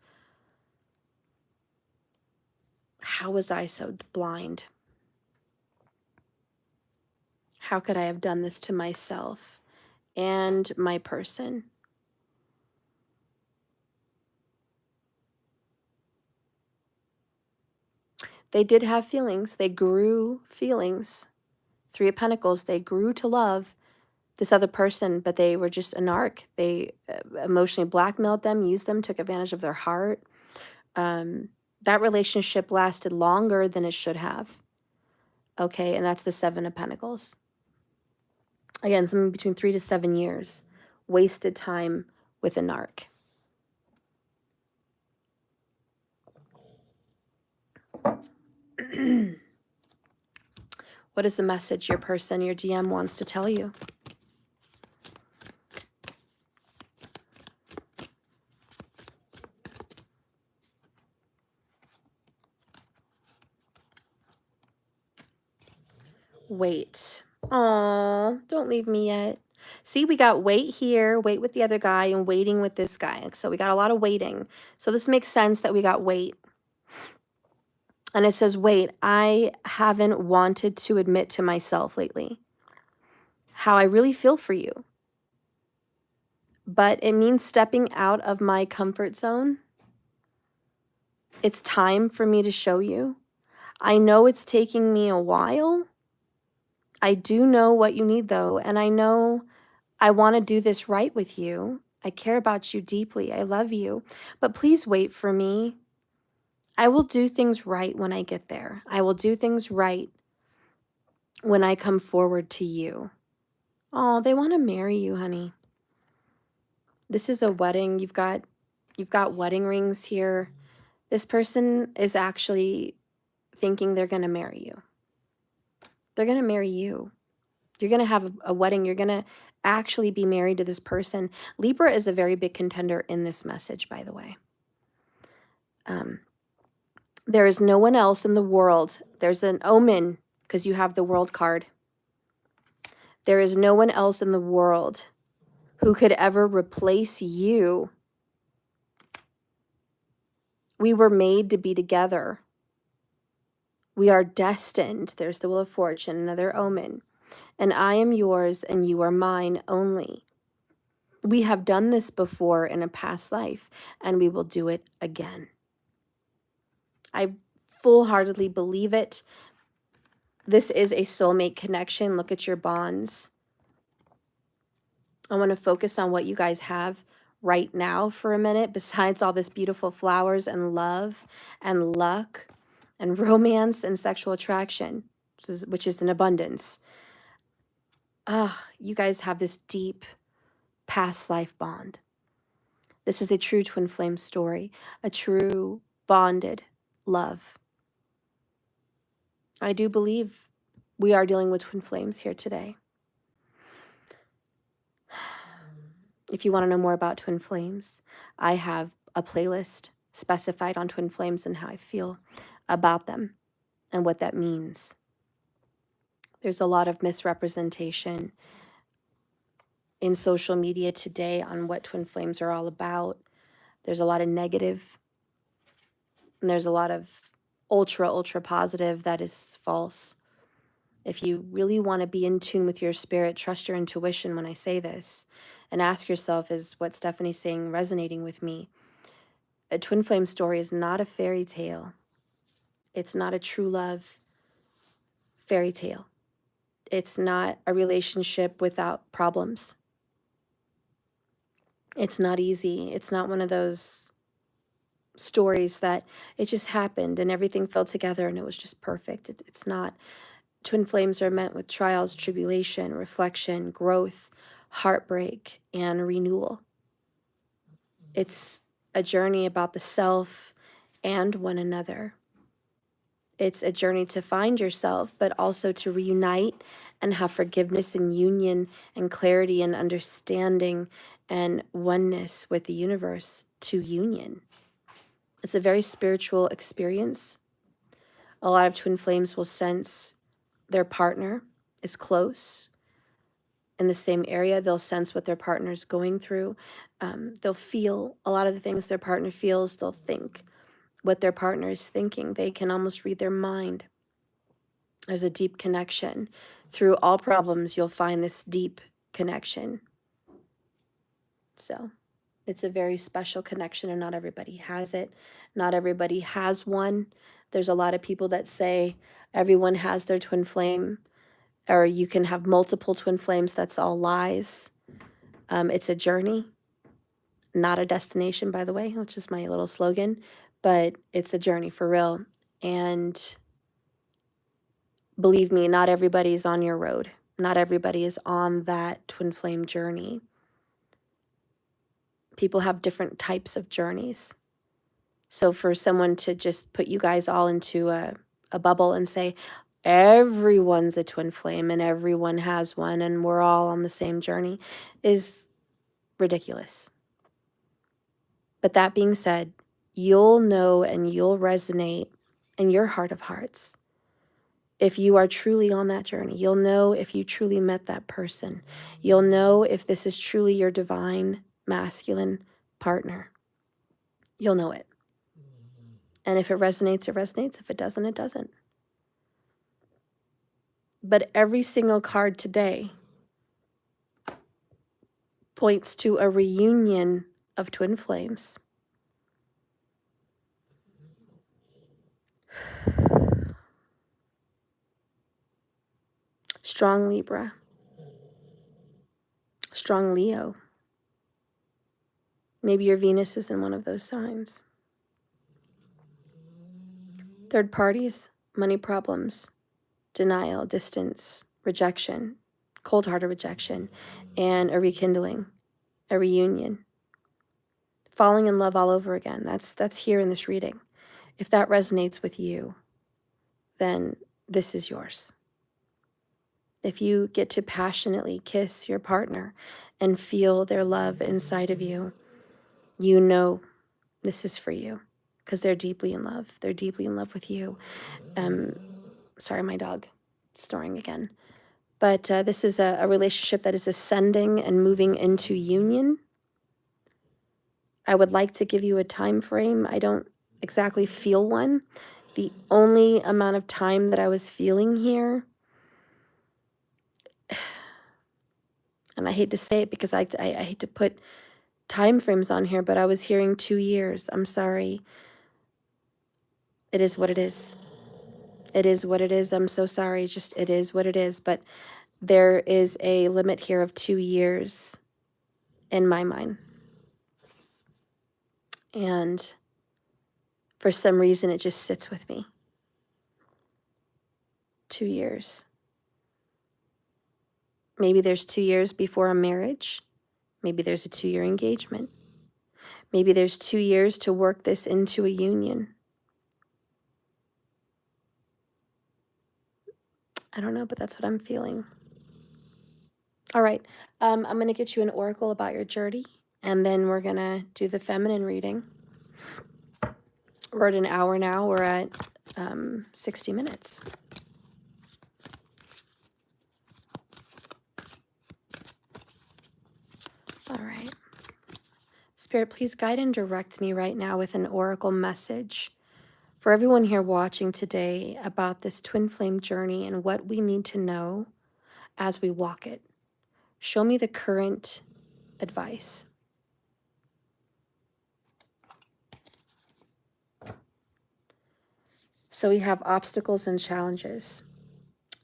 how was I so blind? How could I have done this to myself and my person? They did have feelings. They grew feelings. 3 of Pentacles, they grew to love this other person, but they were just a narc. They emotionally blackmailed them, used them, took advantage of their heart. That relationship lasted longer than it should have. Okay, and that's the 7 of Pentacles. Again, something between 3 to 7 years. Wasted time with a narc. What is the message your person, your DM wants to tell you? Wait. Aw, don't leave me yet. See, we got wait here, wait with the other guy, and waiting with this guy. So we got a lot of waiting. So this makes sense that we got wait. And it says, wait, I haven't wanted to admit to myself lately how I really feel for you. But it means stepping out of my comfort zone. It's time for me to show you. I know it's taking me a while. I do know what you need, though, and I know I want to do this right with you. I care about you deeply. I love you. But please wait for me. I will do things right when I get there. I will do things right when I come forward to you. Oh, they want to marry you, honey. This is a wedding. You've got wedding rings here. This person is actually thinking they're going to marry you. They're going to marry you. You're going to have a wedding. You're going to actually be married to this person. Libra is a very big contender in this message, by the way. There is no one else in the world. There's an omen because you have the World card. There is no one else in the world who could ever replace you. We were made to be together. We are destined. There's the Wheel of Fortune, another omen. And I am yours and you are mine only. We have done this before in a past life, and we will do it again. I full-heartedly believe it. This is a soulmate connection. Look at your bonds. I want to focus on what you guys have right now for a minute, besides all this beautiful flowers and love and luck and romance and sexual attraction, which is an abundance. You guys have this deep past life bond. This is a true twin flame story, a true bonded love. I do believe We are dealing with twin flames here today. If you want to know more about twin flames, I have a playlist specified on twin flames and how I feel about them and what that means. There's a lot of misrepresentation in social media today on what twin flames are all about. There's a lot of negative, and there's a lot of ultra positive that is false. If you really want to be in tune with your spirit, trust your intuition when I say this, and ask yourself, is what Stephanie's saying resonating with me? A twin flame story is not a fairy tale. It's not a true love fairy tale. It's not a relationship without problems. It's not easy. It's not one of those stories that it just happened and everything fell together and it was just perfect. It's not. Twin flames are meant with trials, tribulation, reflection, growth, heartbreak, and renewal. It's a journey about the self and one another. It's a journey to find yourself, but also to reunite and have forgiveness and union and clarity and understanding and oneness with the universe to union. It's a very spiritual experience. A lot of twin flames will sense their partner is close in the same area. They'll sense what their partner is going through. They'll feel a lot of the things their partner feels. They'll think what their partner is thinking. They can almost read their mind. There's a deep connection. Through all problems, you'll find this deep connection. So it's a very special connection, and not everybody has it. Not everybody has one. There's a lot of people that say everyone has their twin flame, or you can have multiple twin flames. That's all lies. It's a journey, not a destination, by the way, which is my little slogan, but it's a journey for real. And believe me, not everybody's on your road. Not everybody is on that twin flame journey. People have different types of journeys. So for someone to just put you guys all into a bubble and say, everyone's a twin flame and everyone has one and we're all on the same journey is ridiculous. But that being said, you'll know and you'll resonate in your heart of hearts if you are truly on that journey. You'll know if you truly met that person. You'll know if this is truly your divine masculine partner. You'll know it. And if it resonates, it resonates. If it doesn't, it doesn't. But every single card today points to a reunion of twin flames. Strong Libra. Strong Leo. Maybe your Venus is in one of those signs. Third parties, money problems, denial, distance, rejection, cold-hearted rejection, and a rekindling, a reunion. Falling in love all over again. That's here in this reading. If that resonates with you, then this is yours. If you get to passionately kiss your partner and feel their love inside of you, you know this is for you because they're deeply in love. They're deeply in love with you. Sorry, my dog snoring again. But this is a relationship that is ascending and moving into union. I would like to give you a time frame. I don't exactly feel one. The only amount of time that I was feeling here, and I hate to say it because I hate to put time frames on here, but I was hearing 2 years. I'm sorry. It is what it is. It is what it is. I'm so sorry. Just it is what it is. But there is a limit here of 2 years in my mind. And for some reason, it just sits with me. 2 years. Maybe there's 2 years before a marriage. Maybe there's a 2-year engagement. Maybe there's 2 years to work this into a union. I don't know, but that's what I'm feeling. All right. I'm going to get you an oracle about your journey, and then we're going to do the feminine reading. We're at an hour now. We're at 60 minutes. All right. Spirit, please guide and direct me right now with an oracle message for everyone here watching today about this twin flame journey and what we need to know as we walk it. Show me the current advice. So we have obstacles and challenges,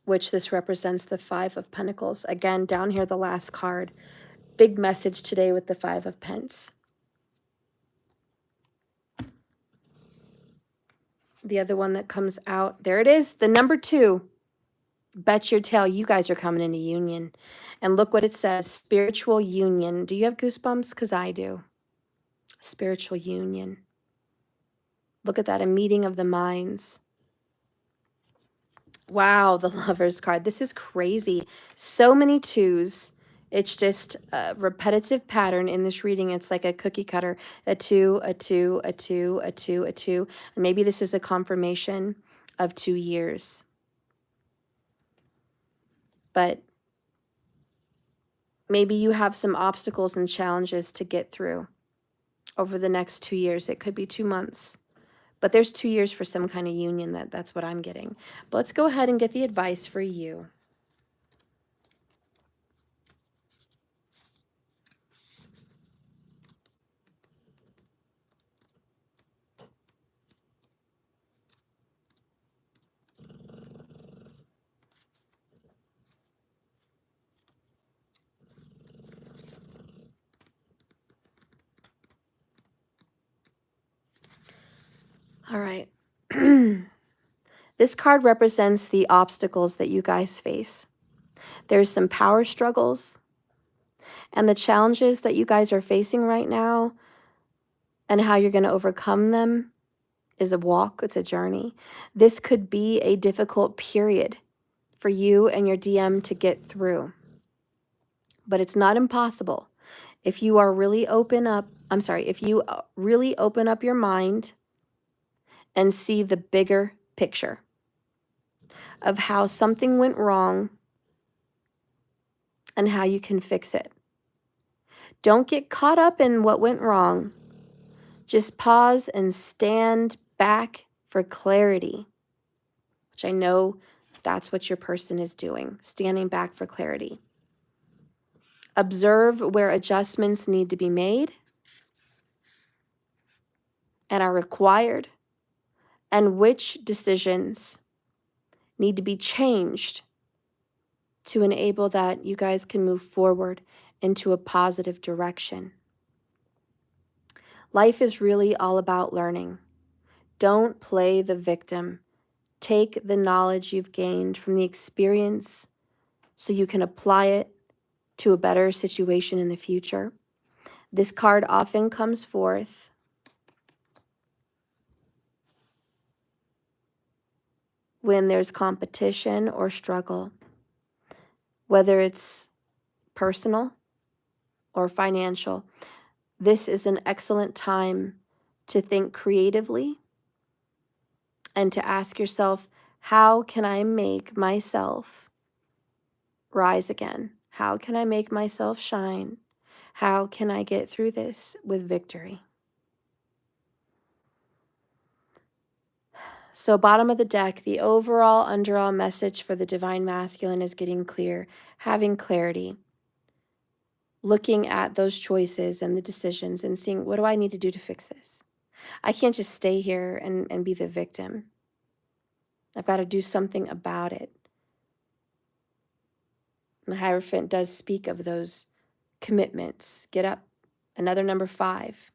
which this represents the Five of Pentacles. Again, down here, the last card. Big message today with the Five of Pence. The other one that comes out, there it is, the number 2. Bet your tail you guys are coming into union. And look what it says, spiritual union. Do you have goosebumps? Because I do. Spiritual union. Look at that, a meeting of the minds. Wow, the Lover's card. This is crazy. So many 2s. It's just a repetitive pattern in this reading. It's like a cookie cutter. A 2, a 2, a 2, a 2, a 2. And maybe this is a confirmation of 2 years. But maybe you have some obstacles and challenges to get through over the next 2 years. It could be 2 months. But there's 2 years for some kind of union. That's what I'm getting. But let's go ahead and get the advice for you. All right. This card represents the obstacles that you guys face. There's some power struggles and the challenges that you guys are facing right now and how you're going to overcome them is a walk, it's a journey. This could be a difficult period for you and your DM to get through, but it's not impossible. If you are really if you really open up your mind and see the bigger picture of how something went wrong and how you can fix it. Don't get caught up in what went wrong. Just pause and stand back for clarity, which I know that's what your person is doing, standing back for clarity. Observe where adjustments need to be made and are required, and which decisions need to be changed to enable that you guys can move forward into a positive direction. Life is really all about learning. Don't play the victim. Take the knowledge you've gained from the experience so you can apply it to a better situation in the future. This card often comes forth when there's competition or struggle, whether it's personal or financial. This is an excellent time to think creatively and to ask yourself, how can I make myself rise again? How can I make myself shine? How can I get through this with victory? So bottom of the deck, the overall underall message for the Divine Masculine is getting clear, having clarity, looking at those choices and the decisions and seeing, what do I need to do to fix this? I can't just stay here and be the victim. I've got to do something about it. The Hierophant does speak of those commitments. Get up. Another number 5.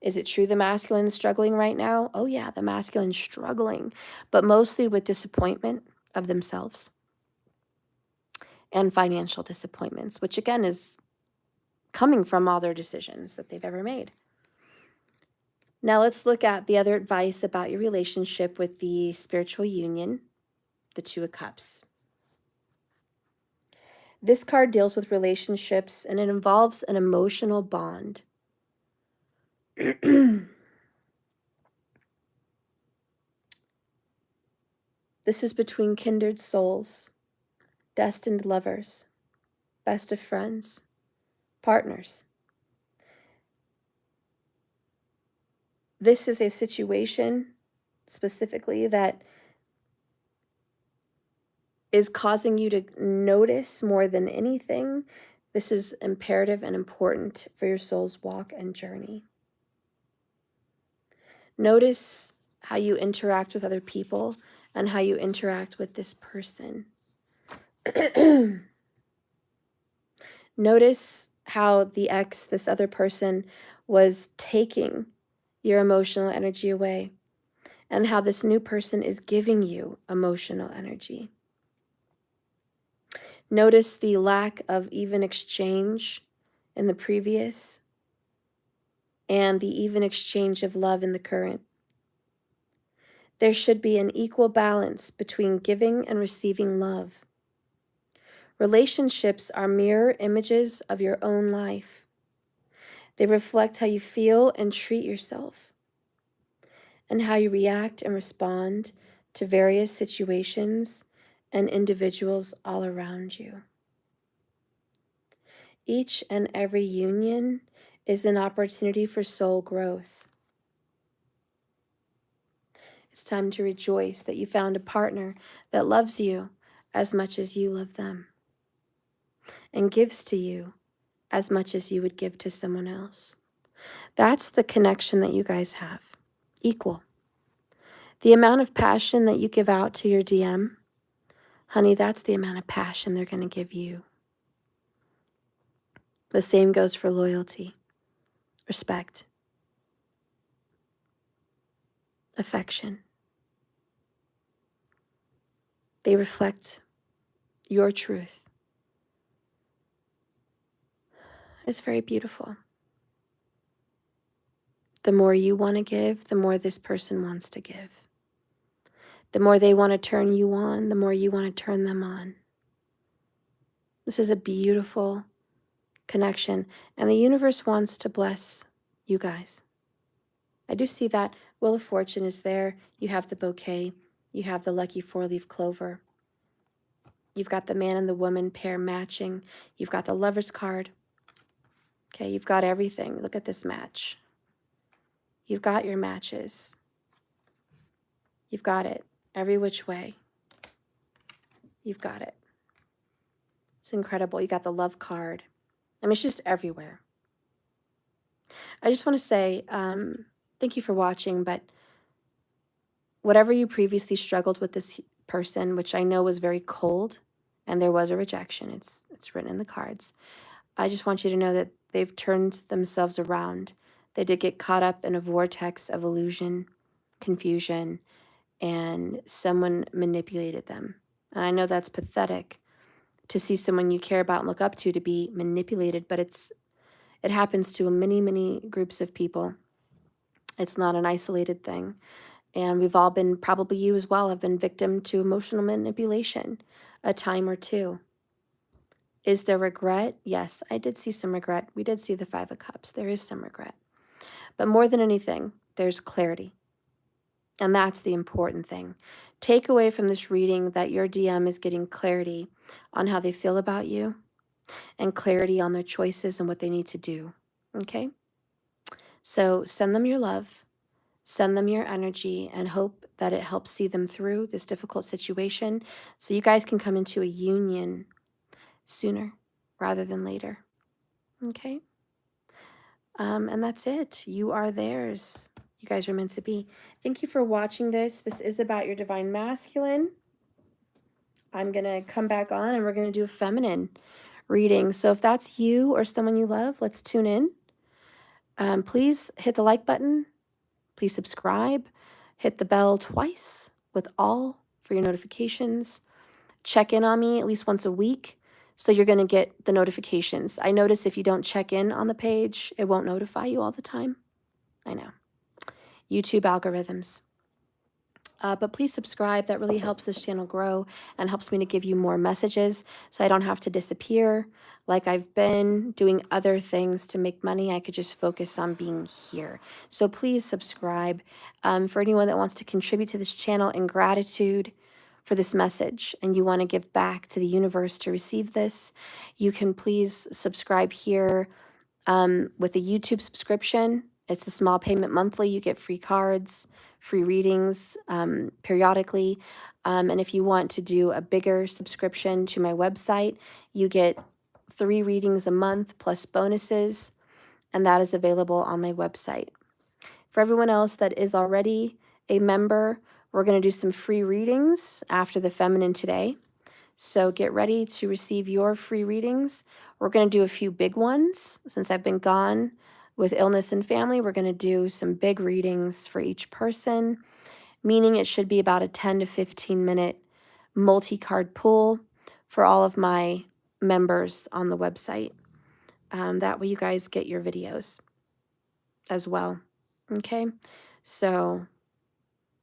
Is it true the masculine is struggling right now? Oh yeah, the masculine is struggling, but mostly with disappointment of themselves and financial disappointments, which again is coming from all their decisions that they've ever made. Now let's look at the other advice about your relationship with the spiritual union, the 2 of Cups. This card deals with relationships, and it involves an emotional bond. This is between kindred souls, destined lovers, best of friends, partners. This is a situation specifically that is causing you to notice more than anything. This is imperative and important for your soul's walk and journey. Notice how you interact with other people and how you interact with this person. Notice how the ex, this other person, was taking your emotional energy away, and how this new person is giving you emotional energy. Notice the lack of even exchange in the previous and the even exchange of love in the current. There should be an equal balance between giving and receiving love. Relationships are mirror images of your own life. They reflect how you feel and treat yourself, and how you react and respond to various situations and individuals all around you. Each and every union is an opportunity for soul growth. It's time to rejoice that you found a partner that loves you as much as you love them, and gives to you as much as you would give to someone else. That's the connection that you guys have. Equal. The amount of passion that you give out to your DM, honey, that's the amount of passion they're going to give you. The same goes for loyalty, respect, affection. They reflect your truth. It's very beautiful. The more you want to give, the more this person wants to give. The more they want to turn you on, the more you want to turn them on. This is a beautiful connection, and the universe wants to bless you guys. I do see that Wheel of Fortune is there. You have the bouquet. You have the lucky 4-leaf clover. You've got the man and the woman pair matching. You've got the Lover's card. Okay, you've got everything. Look at this match. You've got your matches. You've got it every which way. You've got it. It's incredible. You got the love card. I mean, it's just everywhere. I just want to say thank you for watching, but whatever you previously struggled with this person, which I know was very cold, and there was a rejection, it's written in the cards, I just want you to know that they've turned themselves around. They did get caught up in a vortex of illusion, confusion, and someone manipulated them. And I know that's pathetic to see someone you care about and look up to be manipulated, but it happens to many, many groups of people. It's not an isolated thing. And we've all been, probably you as well, have been victim to emotional manipulation a time or two. Is there regret? Yes, I did see some regret. We did see the 5 of Cups. There is some regret. But more than anything, there's clarity. And that's the important thing. Take away from this reading that your DM is getting clarity on how they feel about you, and clarity on their choices and what they need to do. Okay? So send them your love, send them your energy, and hope that it helps see them through this difficult situation so you guys can come into a union sooner rather than later. Okay? And that's it. You are theirs. You guys are meant to be. Thank you for watching this. This is about your divine masculine. I'm going to come back on and we're going to do a feminine reading. So if that's you or someone you love, let's tune in. Please hit the like button. Please subscribe. Hit the bell twice with all for your notifications. Check in on me at least once a week, so you're going to get the notifications. I notice if you don't check in on the page, it won't notify you all the time. I know. YouTube algorithms. But please subscribe. That really helps this channel grow and helps me to give you more messages so I don't have to disappear like I've been doing other things to make money. I could just focus on being here. So please subscribe. For anyone that wants to contribute to this channel in gratitude for this message and you want to give back to the universe to receive this, you can please subscribe here with a YouTube subscription. It's a small payment monthly. You get free cards, free readings periodically. And if you want to do a bigger subscription to my website, you get 3 readings a month plus bonuses, and that is available on my website. For everyone else that is already a member, we're going to do some free readings after the Feminine today. So get ready to receive your free readings. We're going to do a few big ones. Since I've been gone with illness and family, we're going to do some big readings for each person, meaning it should be about a 10 to 15 minute multi-card pull for all of my members on the website. That way you guys get your videos as well. Okay, so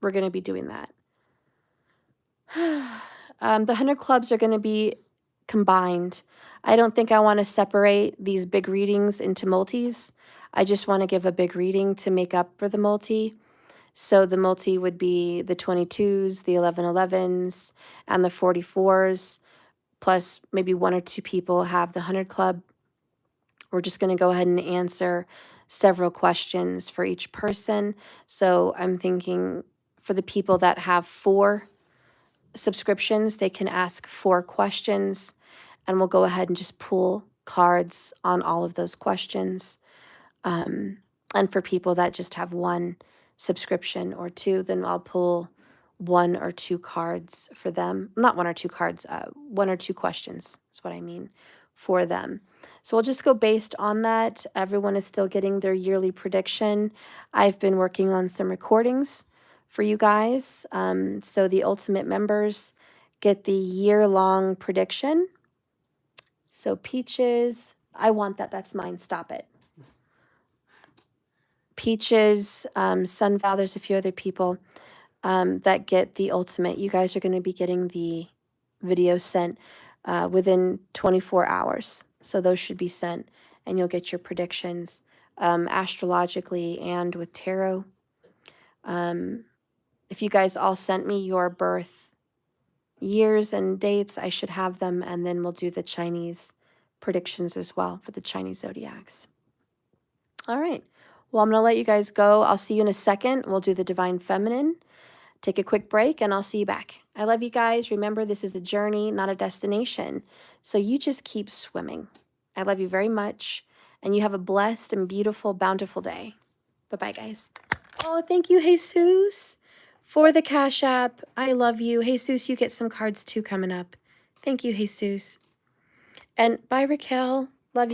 we're going to be doing that. The 100 clubs are going to be combined. I don't think I want to separate these big readings into multis. I just want to give a big reading to make up for the multi. So the multi would be the 22s, the 1111s, and the 44s, plus maybe 1 or 2 people have the 100 club. We're just going to go ahead and answer several questions for each person. So I'm thinking for the people that have 4 subscriptions, they can ask 4 questions, and we'll go ahead and just pull cards on all of those questions. And for people that just have 1 subscription or 2, then I'll pull 1 or 2 cards for them. Not 1 or 2 cards, 1 or 2 questions is what I mean for them. So we'll just go based on that. Everyone is still getting their yearly prediction. I've been working on some recordings for you guys. So the Ultimate members get the year-long prediction. So Peaches, I want that. That's mine. Stop it. Peaches, Sunval, there's a few other people that get the Ultimate. You guys are going to be getting the video sent within 24 hours. So those should be sent, and you'll get your predictions astrologically and with tarot. If you guys all sent me your birth years and dates, I should have them, and then we'll do the Chinese predictions as well for the Chinese zodiacs. All right. Well, I'm going to let you guys go. I'll see you in a second. We'll do the Divine Feminine. Take a quick break, and I'll see you back. I love you guys. Remember, this is a journey, not a destination. So you just keep swimming. I love you very much, and you have a blessed and beautiful, bountiful day. Bye-bye, guys. Oh, thank you, Jesus, for the Cash App. I love you. Jesus, you get some cards too coming up. Thank you, Jesus. And bye, Raquel.